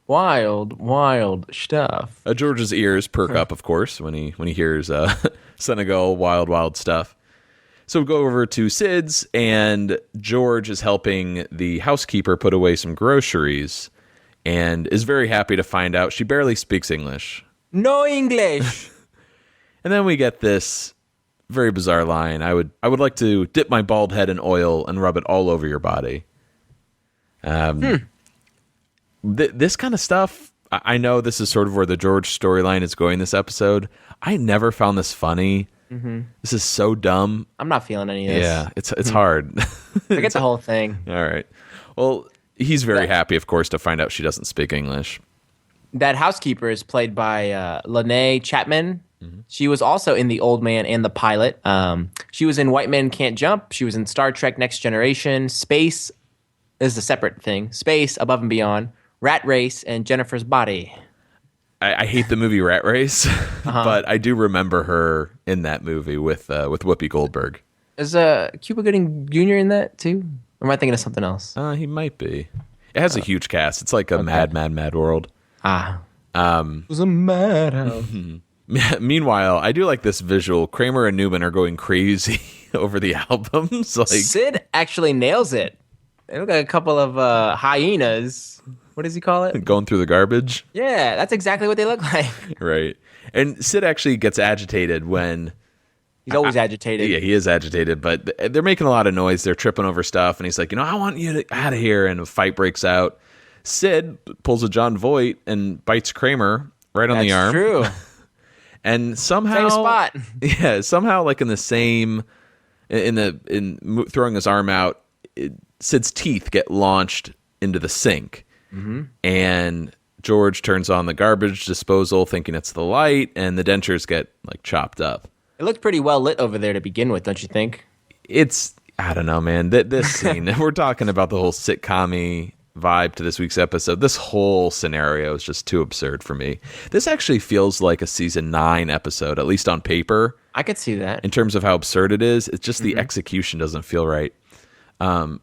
Wild stuff. George's ears perk up, of course, when he hears Senegal, wild stuff. So we go over to Sid's, and George is helping the housekeeper put away some groceries, and is very happy to find out she barely speaks English. No English. And then we get this very bizarre line. I would like to dip my bald head in oil and rub it all over your body. This kind of stuff, I know this is sort of where the George storyline is going this episode. I never found this funny. Mm-hmm. This is so dumb. I'm not feeling any of this. Yeah, it's hard. Forget the whole thing. All right. Well, he's very happy, of course, to find out she doesn't speak English. That housekeeper is played by Lene Chapman. Mm-hmm. She was also in The Old Man and The Pilot. She was in White Men Can't Jump. She was in Star Trek Next Generation. Space is a separate thing. Space, Above and Beyond. Rat Race, and Jennifer's Body. I hate the movie Rat Race, but I do remember her in that movie with Whoopi Goldberg. Is Cuba Gooding Jr. in that too? Or am I thinking of something else? He might be. It has a huge cast. It's like a mad world. It was a madhouse. Meanwhile, I do like this visual. Kramer and Newman are going crazy over the albums. Sid actually nails it. They look like a couple of hyenas. What does he call it? Going through the garbage. Yeah, that's exactly what they look like. Right. And Sid actually gets agitated when... He's always agitated. Yeah, he is agitated, but they're making a lot of noise. They're tripping over stuff, and he's like, I want you out of here, and a fight breaks out. Sid pulls a John Voight and bites Kramer right on the arm. That's true. And somehow... Same spot. Yeah, somehow, like in the same... In throwing his arm out, Sid's teeth get launched into the sink. Mm-hmm. And George turns on the garbage disposal, thinking it's the light, and the dentures get, like, chopped up. It looked pretty well lit over there to begin with, don't you think? I don't know, man. This scene, we're talking about the whole sitcom-y vibe to this week's episode. This whole scenario is just too absurd for me. This actually feels like a season 9 episode, at least on paper. I could see that. In terms of how absurd it is, it's just the execution doesn't feel right.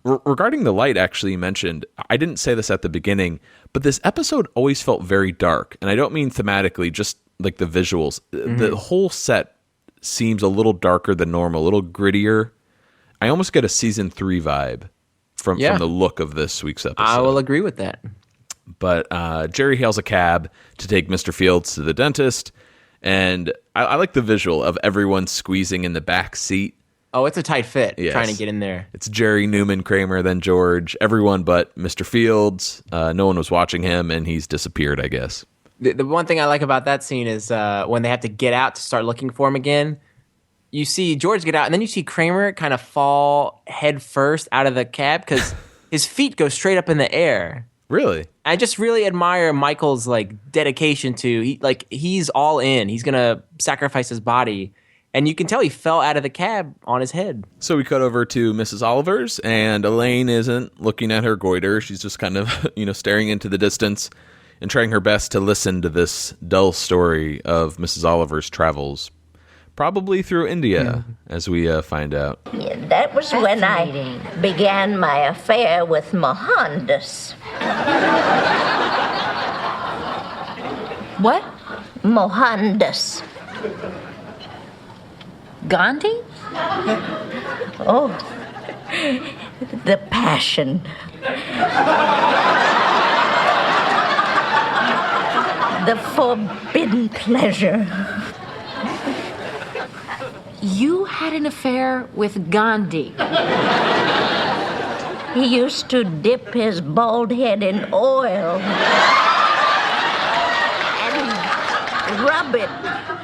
Regarding the light, actually, you mentioned, I didn't say this at the beginning, but this episode always felt very dark. And I don't mean thematically, just like the visuals. The whole set seems a little darker than normal, a little grittier. I almost get a season 3 vibe from the look of this week's episode. I will agree with that. But Jerry hails a cab to take Mr. Fields to the dentist, and I like the visual of everyone squeezing in the back seat. Oh, it's a tight fit, Yes. trying to get in there. It's Jerry, Newman, Kramer, then George, everyone but Mr. Fields. No one was watching him, and he's disappeared, I guess. The one thing I like about that scene is when they have to get out to start looking for him again, you see George get out, and then you see Kramer kind of fall head first out of the cab because his feet go straight up in the air. Really? I just really admire Michael's dedication to he's all in. He's gonna sacrifice his body, and you can tell he fell out of the cab on his head. So we cut over to Mrs. Oliver's, and Elaine isn't looking at her goiter. She's just kind of staring into the distance and trying her best to listen to this dull story of Mrs. Oliver's travels, probably through India, as we find out. Yeah, that was when I began my affair with Mohandas. What? Mohandas. Gandhi? Oh, the passion. The forbidden pleasure. You had an affair with Gandhi. He used to dip his bald head in oil and rub it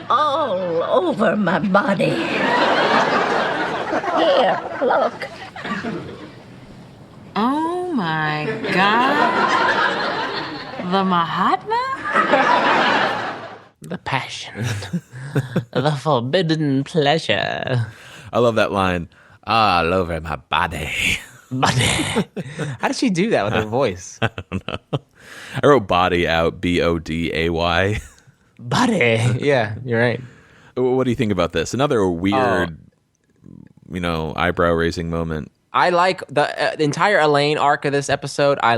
all over my body. Here, look. Oh my God. The Mahatma? The passion. The forbidden pleasure. I love that line. All over my body. Body. How does she do that with her voice? I don't know. I wrote body out, B-O-D-A-Y. Body. Yeah, you're right. What do you think about this? Another weird, eyebrow-raising moment. I like the entire Elaine arc of this episode. I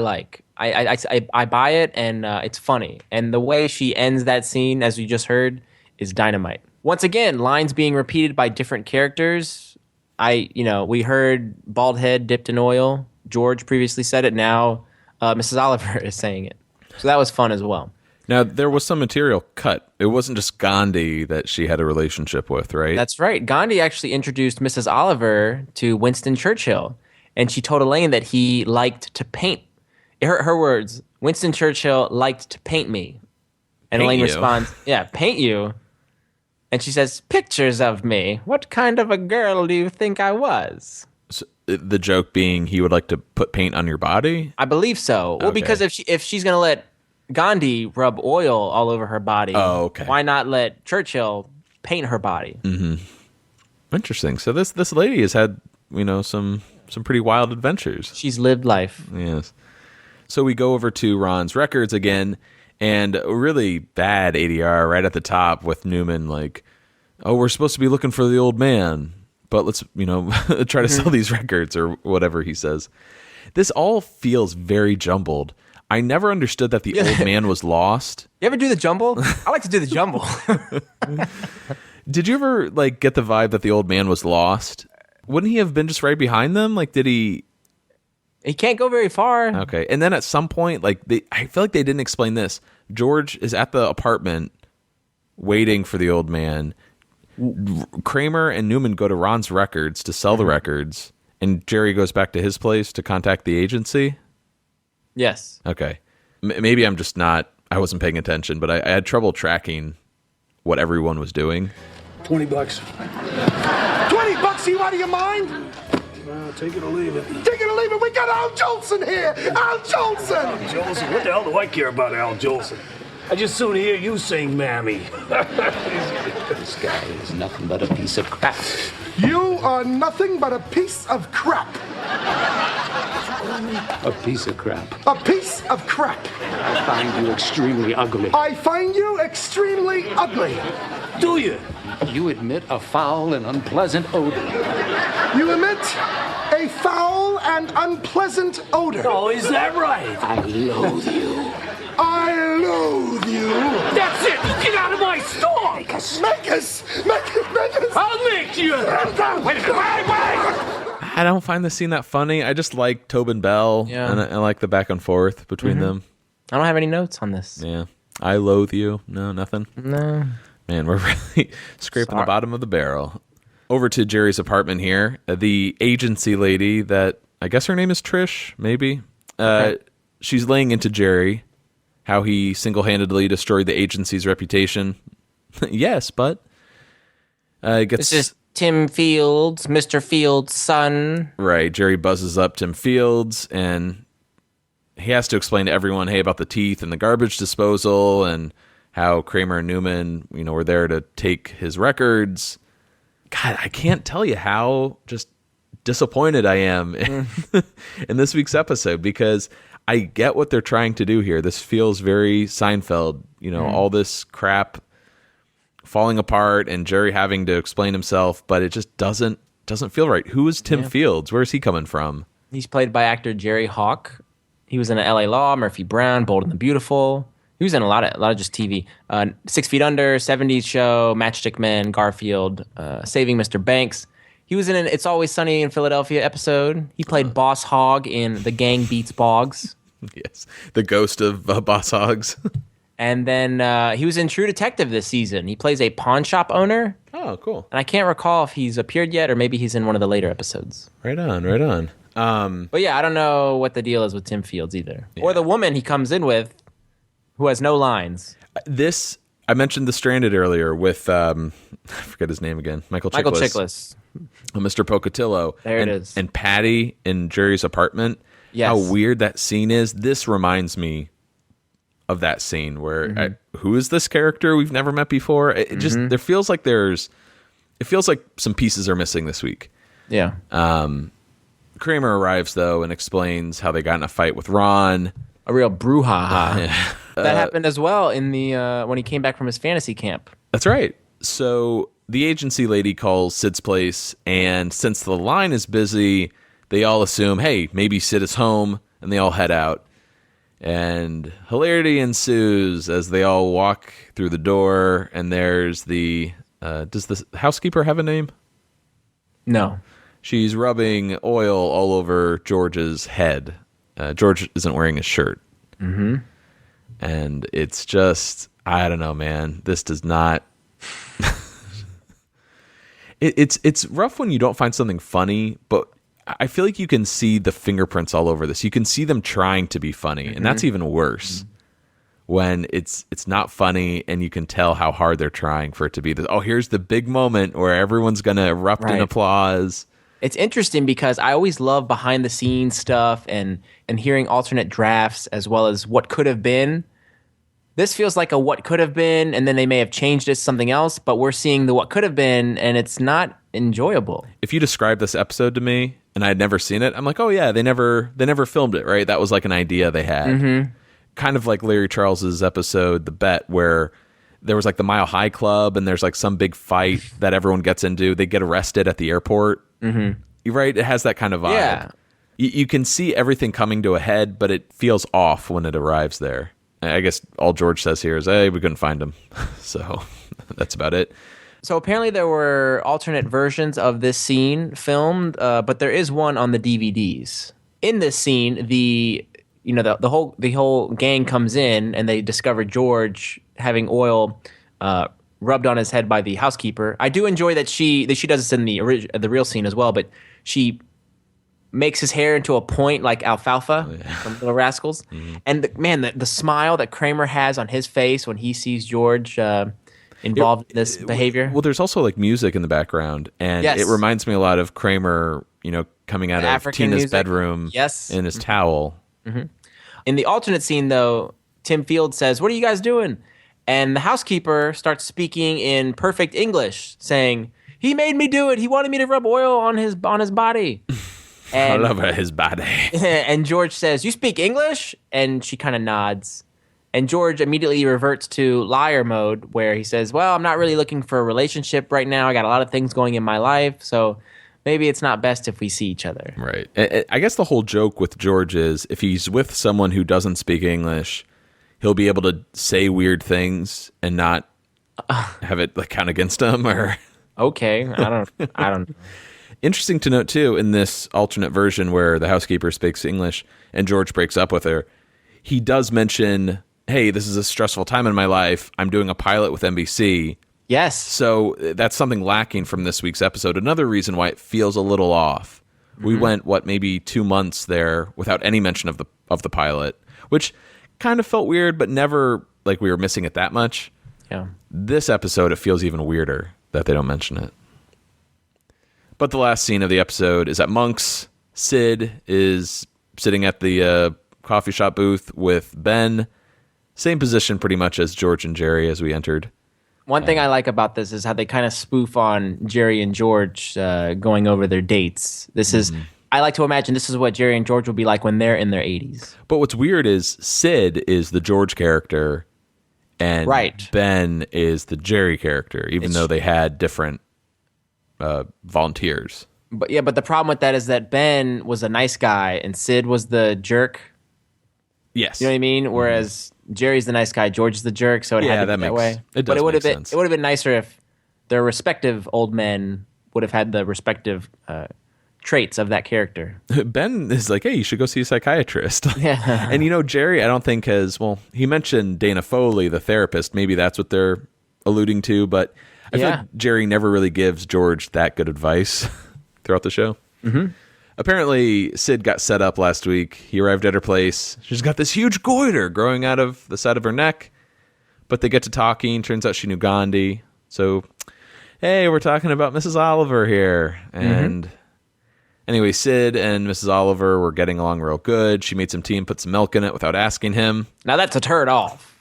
buy it, and it's funny. And the way she ends that scene, as you just heard, is dynamite. Once again, lines being repeated by different characters. We heard bald head dipped in oil. George previously said it. Now Mrs. Oliver is saying it. So that was fun as well. Now, there was some material cut. It wasn't just Gandhi that she had a relationship with, right? That's right. Gandhi actually introduced Mrs. Oliver to Winston Churchill, and she told Elaine that he liked to paint. Her words, Winston Churchill liked to paint me. And Paint Elaine you? responds, yeah, paint you. And she says, pictures of me. What kind of a girl do you think I was? So, the joke being he would like to put paint on your body? I believe so. Well, Okay. because if she's going to let Gandhi rub oil all over her body, why not let Churchill paint her body? Mm-hmm. Interesting. So this lady has had, some pretty wild adventures. She's lived life. Yes. So we go over to Ron's records again, and a really bad ADR right at the top with Newman like, oh, we're supposed to be looking for the old man, but let's, try to sell these records or whatever he says. This all feels very jumbled. I never understood that the old man was lost. You ever do the jumble? I like to do the jumble. Did you ever get the vibe that the old man was lost? Wouldn't he have been just right behind them? Did he He can't go very far. Okay. And then at some point, like I feel like they didn't explain this. George is at the apartment waiting for the old man. Kramer and Newman go to Ron's records to sell the records, and Jerry goes back to his place to contact the agency. Yes. Okay. Maybe I'm just not, I wasn't paying attention, but I had trouble tracking what everyone was doing. $20. $20, you out of your mind? Take it or leave it. Take it or leave it. We got Al Jolson here. Al Jolson. Al Jolson? What the hell do I care about Al Jolson? I just soon hear you sing Mammy. This guy is nothing but a piece of crap. You are nothing but a piece of crap. A piece of crap. A piece of crap. I find you extremely ugly. I find you extremely ugly. Do you? You emit a foul and unpleasant odor. You emit a foul and unpleasant odor. Oh, is that right? I loathe you. I loathe you. That's it! Get out of my store! Make us! I'll make you! Wait! I don't find this scene that funny. I just like Tobin Bell, and I like the back and forth between them. I don't have any notes on this. Yeah. I loathe you. No, nothing? No. Man, we're really scraping the bottom of the barrel. Over to Jerry's apartment here. The agency lady that, I guess her name is Trish, maybe? She's laying into Jerry how he single-handedly destroyed the agency's reputation. Yes, but this is Tim Fields, Mr. Fields' son. Right. Jerry buzzes up Tim Fields, and he has to explain to everyone, hey, about the teeth and the garbage disposal, and how Kramer and Newman, were there to take his records. God, I can't tell you how just disappointed I am in this week's episode, because I get what they're trying to do here. This feels very Seinfeld, all this crap falling apart and Jerry having to explain himself, but it just doesn't feel right. Who is Tim Fields? Where's he coming from? He's played by actor Jerry Hawk. He was in LA Law, Murphy Brown, Bold and the Beautiful. He was in a lot of just TV. 6 Feet Under, 70s Show, Matchstick Men, Garfield, Saving Mr. Banks. He was in an It's Always Sunny in Philadelphia episode. He played Boss Hogg in The Gang Beats Boggs. Yes, the ghost of Boss Hoggs. And then he was in True Detective this season. He plays a pawn shop owner. Oh, cool. And I can't recall if he's appeared yet or maybe he's in one of the later episodes. Right on. But yeah, I don't know what the deal is with Tim Fields either. Yeah. Or the woman he comes in with who has no lines. I mentioned The Stranded earlier with, I forget his name again, Michael Chiklis. Mr. Pocatello. There it is. And Patty in Jerry's apartment. Yes. How weird that scene is. This reminds me of that scene where who is this character we've never met before? It just it feels like some pieces are missing this week. Yeah. Kramer arrives though and explains how they got in a fight with Ron. A real brouhaha. That happened as well in the when he came back from his fantasy camp. That's right. So the agency lady calls Sid's place, and since the line is busy, they all assume, hey, maybe Sid is home, and they all head out. And hilarity ensues as they all walk through the door, and there's the... does the housekeeper have a name? No. She's rubbing oil all over George's head. George isn't wearing his shirt. Mm-hmm. And it's just... I don't know, man. This does not... It's rough when you don't find something funny, but I feel like you can see the fingerprints all over this. You can see them trying to be funny, and that's even worse when it's not funny, and you can tell how hard they're trying for it to be. Here's the big moment where everyone's going to erupt in applause. It's interesting because I always love behind the scenes stuff and hearing alternate drafts as well as what could have been. This feels like a what could have been, and then they may have changed it to something else, but we're seeing the what could have been, and it's not enjoyable. If you describe this episode to me, and I had never seen it, I'm like, oh yeah, they never filmed it, right? That was like an idea they had. Kind of like Larry Charles's episode, The Bet, where there was like the Mile High Club, and there's like some big fight that everyone gets into. They get arrested at the airport. You're right? It has that kind of vibe. Yeah. You can see everything coming to a head, but it feels off when it arrives there. I guess all George says here is, hey, we couldn't find him. So that's about it. So apparently there were alternate versions of this scene filmed, but there is one on the DVDs. in this scene, the whole gang comes in and they discover George having oil rubbed on his head by the housekeeper. I do enjoy that she does this in the real scene as well, but she makes his hair into a point like alfalfa from Little Rascals. Mm-hmm. And the smile that Kramer has on his face when he sees George involved in this behavior. Well, there's also like music in the background, and it reminds me a lot of Kramer, coming out of African Tina's music. bedroom in his towel. Mm-hmm. In the alternate scene, though, Tim Field says, "What are you guys doing?" And the housekeeper starts speaking in perfect English, saying, "He made me do it. He wanted me to rub oil on his body." And, all over his body. And George says, "You speak English?" And she kind of nods. And George immediately reverts to liar mode, where he says, "Well, I'm not really looking for a relationship right now. I got a lot of things going in my life, so maybe it's not best if we see each other." Right. I guess the whole joke with George is if he's with someone who doesn't speak English, he'll be able to say weird things and not have it like count against him. Or okay, I don't know. Interesting to note too, in this alternate version where the housekeeper speaks English and George breaks up with her, he does mention, "Hey, this is a stressful time in my life. I'm doing a pilot with NBC." Yes. So that's something lacking from this week's episode. Another reason why it feels a little off. Mm-hmm. We went maybe 2 months there without any mention of the pilot, which kind of felt weird, but never like we were missing it that much. Yeah. This episode, it feels even weirder that they don't mention it. But the last scene of the episode is at Monk's. Sid is sitting at the coffee shop booth with Ben. Same position pretty much as George and Jerry as we entered. One thing I like about this is how they kind of spoof on Jerry and George going over their dates. This is, I like to imagine this is what Jerry and George will be like when they're in their 80s. But what's weird is Sid is the George character and Ben is the Jerry character, even though they had different volunteers. But the problem with that is that Ben was a nice guy and Sid was the jerk. Yes. You know what I mean? Whereas Jerry's the nice guy, George is the jerk, so it had to be that way. It does make sense. It would have been nicer if their respective old men would have had the respective traits of that character. Ben is like, "Hey, you should go see a psychiatrist." Yeah. And Jerry, I don't think he mentioned Dana Foley, the therapist. Maybe that's what they're alluding to, but I feel like Jerry never really gives George that good advice throughout the show. Mm-hmm. Apparently, Sid got set up last week. He arrived at her place. She's got this huge goiter growing out of the side of her neck. But they get to talking. Turns out she knew Gandhi. So, hey, we're talking about Mrs. Oliver here. And anyway, Sid and Mrs. Oliver were getting along real good. She made some tea and put some milk in it without asking him. Now that's a turd off.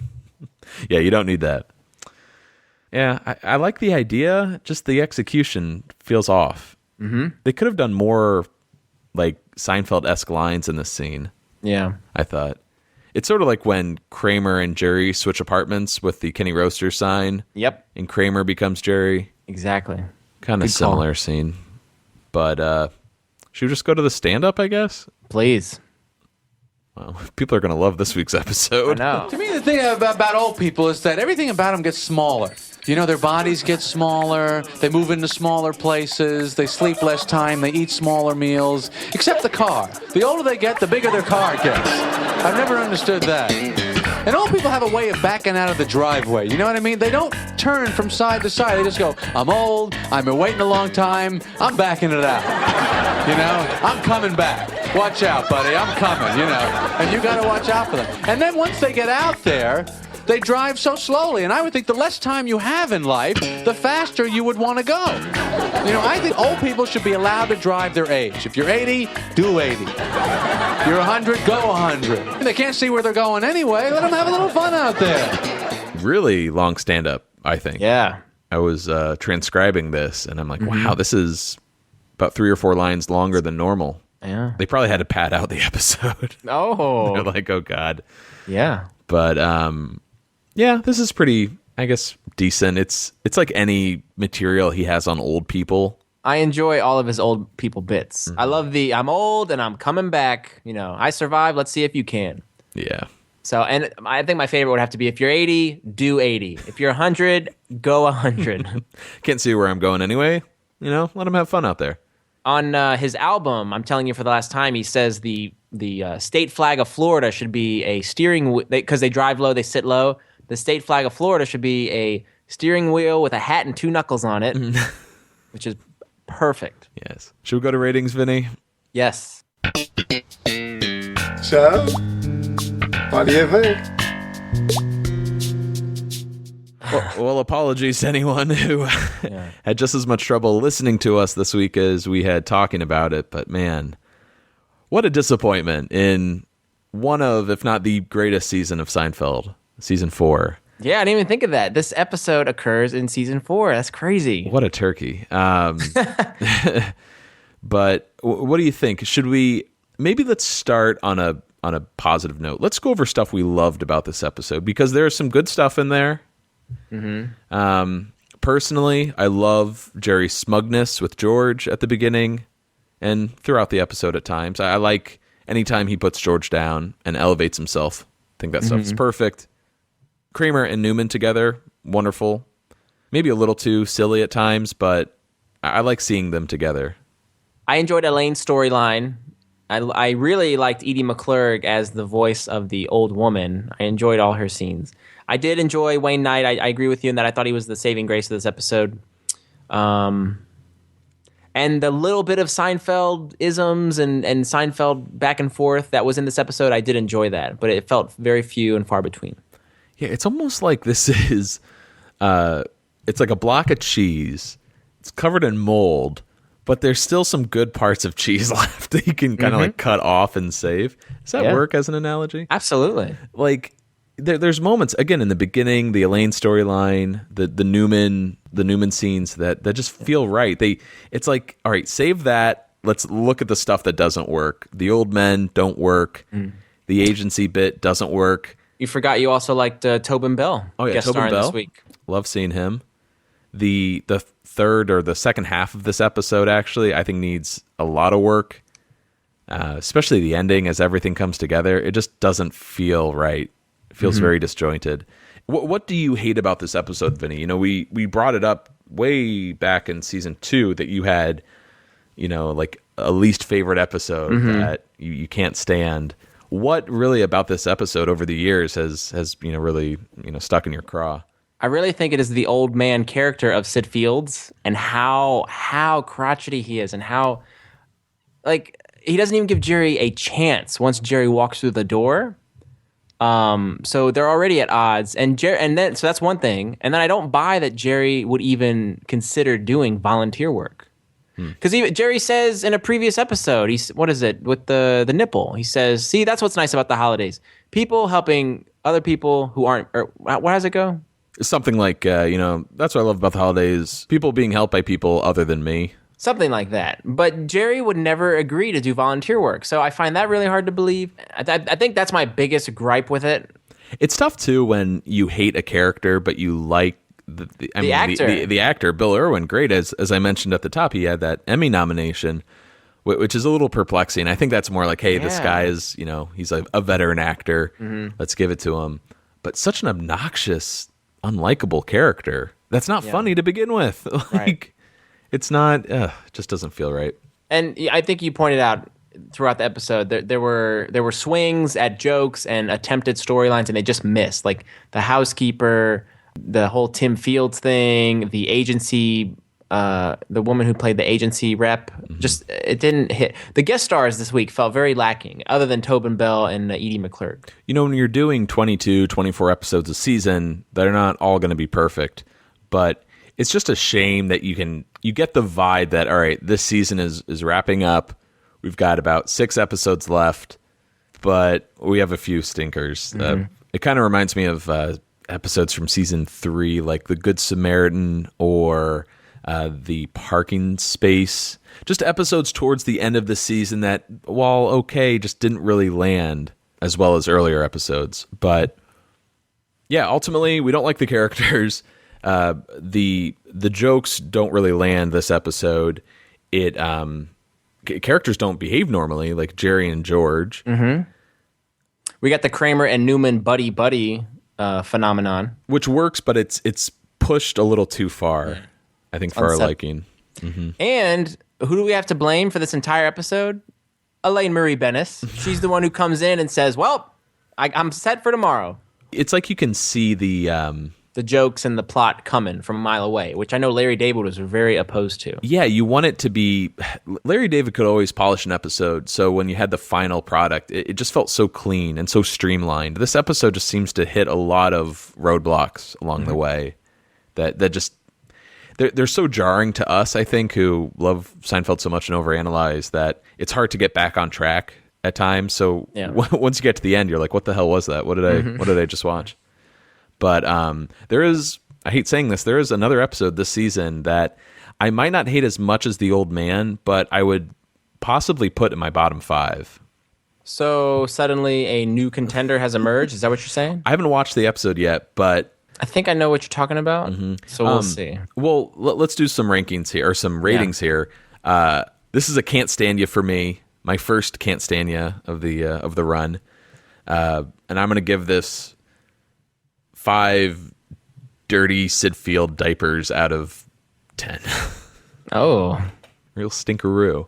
Yeah, you don't need that. Yeah, I like the idea. Just the execution feels off. Mm-hmm. They could have done more like Seinfeld-esque lines in this scene. Yeah. I thought. It's sort of like when Kramer and Jerry switch apartments with the Kenny Roaster sign. Yep. And Kramer becomes Jerry. Exactly. Kind of similar scene. But should we just go to the stand-up, I guess? Please. Well, people are going to love this week's episode. I know. To me, the thing about old people is that everything about them gets smaller. Their bodies get smaller, they move into smaller places, they sleep less time, they eat smaller meals, except the car. The older they get, the bigger their car gets. I've never understood that. And old people have a way of backing out of the driveway, you know what I mean? They don't turn from side to side, they just go, "I'm old, I've been waiting a long time, I'm backing it out. I'm coming back. Watch out, buddy, I'm coming, And you gotta watch out for them. And then once they get out there, they drive so slowly, and I would think the less time you have in life, the faster you would want to go. I think old people should be allowed to drive their age. If you're 80, do 80. If you're 100, go 100. They can't see where they're going anyway. Let them have a little fun out there. Really long stand-up, I think. Yeah. I was transcribing this, and I'm like, wow, this is about 3 or 4 lines longer than normal. Yeah. They probably had to pad out the episode. Oh. They're like, oh, God. Yeah. But, yeah, this is pretty, I guess, decent. It's like any material he has on old people. I enjoy all of his old people bits. I love I'm old and I'm coming back. I survived. Let's see if you can. Yeah. So, and I think my favorite would have to be if you're 80, do 80. If you're 100, go 100. Can't see where I'm going anyway. Let them have fun out there. on his album, I'm telling you for the last time, he says the state flag of Florida should be a steering because they drive low, they sit low. The state flag of Florida should be a steering wheel with a hat and 2 knuckles on it, which is perfect. Yes. Should we go to ratings, Vinny? Yes. So, what do you think? Well, apologies to anyone who had just as much trouble listening to us this week as we had talking about it. But man, what a disappointment in one of, if not the greatest season of Seinfeld, season 4. Yeah, I didn't even think of that. This episode occurs in season 4. That's crazy. What a turkey. But what do you think? Should we, maybe let's start on a positive note. Let's go over stuff we loved about this episode, because there's some good stuff in there. Personally, I love Jerry's smugness with George at the beginning and throughout the episode at times. I like anytime he puts George down and elevates himself. I think that stuff is perfect. Kramer and Newman together, wonderful. Maybe a little too silly at times, but I like seeing them together. I enjoyed Elaine's storyline. I really liked Edie McClurg as the voice of the old woman. I enjoyed all her scenes. I did enjoy Wayne Knight. I agree with you in that I thought he was the saving grace of this episode. And the little bit of Seinfeld isms and Seinfeld back and forth that was in this episode, I did enjoy that. But it felt very few and far between. Yeah, it's almost like this is, it's like a block of cheese. It's covered in mold, but there's still some good parts of cheese left that you can kind of like cut off and save. Does that work as an analogy? Absolutely. Like, there's moments again in the beginning, the Elaine storyline, the Newman scenes that just feel right. It's like, all right, save that. Let's look at the stuff that doesn't work. The old men don't work. The agency bit doesn't work. You forgot you also liked Tobin Bell. Oh yeah, guest Tobin starring Bell. this week. Love seeing him. The third or the second half of this episode actually, I think needs a lot of work. Especially the ending as everything comes together. It just doesn't feel right. It feels very disjointed. What do you hate about this episode, Vinny? You know, we brought it up way back in season 2 that you had, you know, like a least favorite episode that you can't stand. What really about this episode over the years has you know really stuck in your craw? I really think it is the old man character of Sid Fields and how crotchety he is and how like he doesn't even give Jerry a chance once Jerry walks through the door. So they're already at odds, so that's one thing. And then I don't buy that Jerry would even consider doing volunteer work. Because Jerry says in a previous episode, what is it, with the nipple? He says, see, that's what's nice about the holidays. People helping other people who aren't, or how does it go? Something like, that's what I love about the holidays. People being helped by people other than me. Something like that. But Jerry would never agree to do volunteer work. So I find that really hard to believe. I think that's my biggest gripe with it. It's tough, too, when you hate a character, but you like the actor. The actor, Bill Erwin, great. As I mentioned at the top, he had that Emmy nomination, which is a little perplexing. I think that's more like, hey, this guy is, he's a veteran actor. Let's give it to him. But such an obnoxious, unlikable character. That's not funny to begin with. Like, it's not, it just doesn't feel right. And I think you pointed out throughout the episode there were swings at jokes and attempted storylines, and they just missed. Like the housekeeper, the whole Tim Fields thing, the agency, the woman who played the agency rep, just it didn't hit. The guest stars this week felt very lacking, other than Tobin Bell and Edie McClurg. When you're doing 22, 24 episodes a season, they're not all going to be perfect, but it's just a shame that you get the vibe that, all right, this season is wrapping up. We've got about 6 episodes left, but we have a few stinkers. It kind of reminds me of episodes from season 3, like The Good Samaritan or The Parking Space. Just episodes towards the end of the season that, while okay, just didn't really land as well as earlier episodes. But yeah, ultimately, we don't like the characters. The jokes don't really land this episode. Characters don't behave normally, like Jerry and George. We got the Kramer and Newman buddy phenomenon, which works, but it's pushed a little too far. I think for our liking. And who do we have to blame for this entire episode? Elaine Marie Bennis. She's the one who comes in and says, well, I'm set for tomorrow. It's like you can see the jokes and the plot coming from a mile away, which I know Larry David was very opposed to. Yeah, you want it to be... Larry David could always polish an episode, so when you had the final product, it just felt so clean and so streamlined. This episode just seems to hit a lot of roadblocks along the way that just... They're so jarring to us, I think, who love Seinfeld so much and overanalyze, that it's hard to get back on track at times. So once you get to the end, you're like, what the hell was that? What did I just watch? But there is, I hate saying this, there is another episode this season that I might not hate as much as The Old Man, but I would possibly put in my bottom 5. So suddenly a new contender has emerged? Is that what you're saying? I haven't watched the episode yet, but... I think I know what you're talking about, so we'll see. Well, let's do some rankings here, or some ratings here. This is a can't stand ya for me, my first can't stand ya of the run. And I'm going to give this 5 dirty Sid Field diapers out of 10. Oh. Real stinkeroo.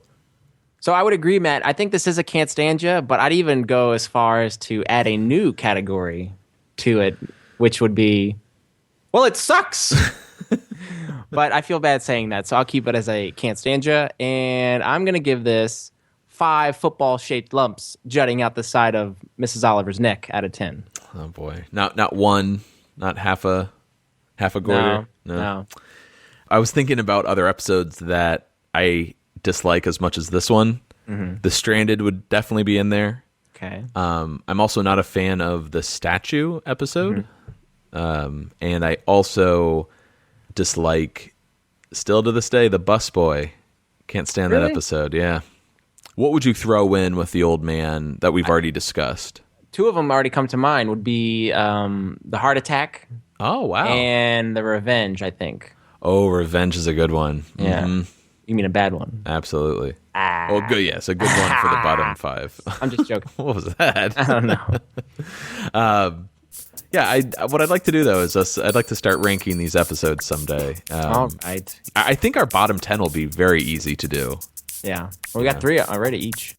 So I would agree, Matt. I think this is a can't stand ya, but I'd even go as far as to add a new category to it, which would be, well, it sucks. But I feel bad saying that, so I'll keep it as a can't stand ya. And I'm going to give this 5 football-shaped lumps jutting out the side of Mrs. Oliver's neck out of 10. Oh, boy. Not one, not half a goiter? No. I was thinking about other episodes that I dislike as much as this one. The Stranded would definitely be in there. Okay. I'm also not a fan of the statue episode. And I also dislike, still to this day, the busboy. Can't stand that episode. Yeah. What would you throw in with The Old Man that we've already discussed? 2 of them already come to mind. Would be the Heart Attack. Oh, wow. And the Revenge, I think. Oh, Revenge is a good one. Yeah. You mean a bad one? Absolutely. Oh, good. Yes, a good one for the bottom 5. I'm just joking. What was that? I don't know. Yeah, what I'd like to do, though, is I'd like to start ranking these episodes someday. All right. I think our bottom 10 will be very easy to do. Yeah. Well, we got 3 already each.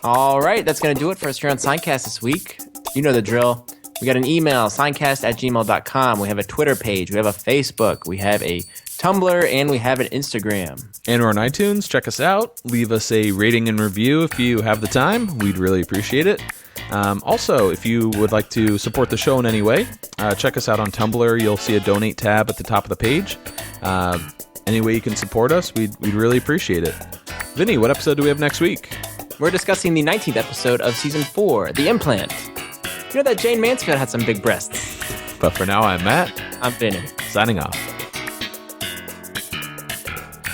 All right, that's going to do it for us here on Seincast this week. You know the drill. We got an email, seincast@gmail.com. We have a Twitter page. We have a Facebook. We have a Tumblr, and we have an Instagram. And we're on iTunes. Check us out. Leave us a rating and review if you have the time. We'd really appreciate it. Also, if you would like to support the show in any way, check us out on Tumblr. You'll see a donate tab at the top of the page. Any way you can support us, we'd really appreciate it. Vinny, what episode do we have next week? We're discussing the 19th episode of Season 4, The Implant. You know that Jane Mansfield had some big breasts. But for now, I'm Matt. I'm Vinny. Signing off.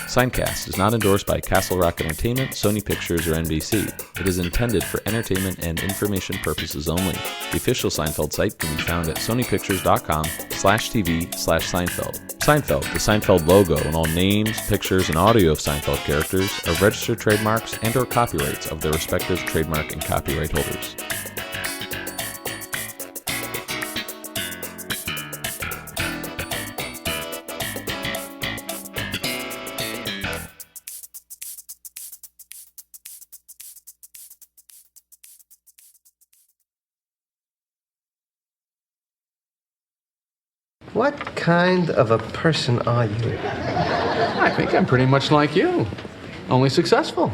Seincast is not endorsed by Castle Rock Entertainment, Sony Pictures, or NBC. It is intended for entertainment and information purposes only. The official Seinfeld site can be found at sonypictures.com/TV/Seinfeld. Seinfeld, the Seinfeld logo, and all names, pictures, and audio of Seinfeld characters are registered trademarks and/or copyrights of their respective trademark and copyright holders. What kind of a person are you? I think I'm pretty much like you, only successful.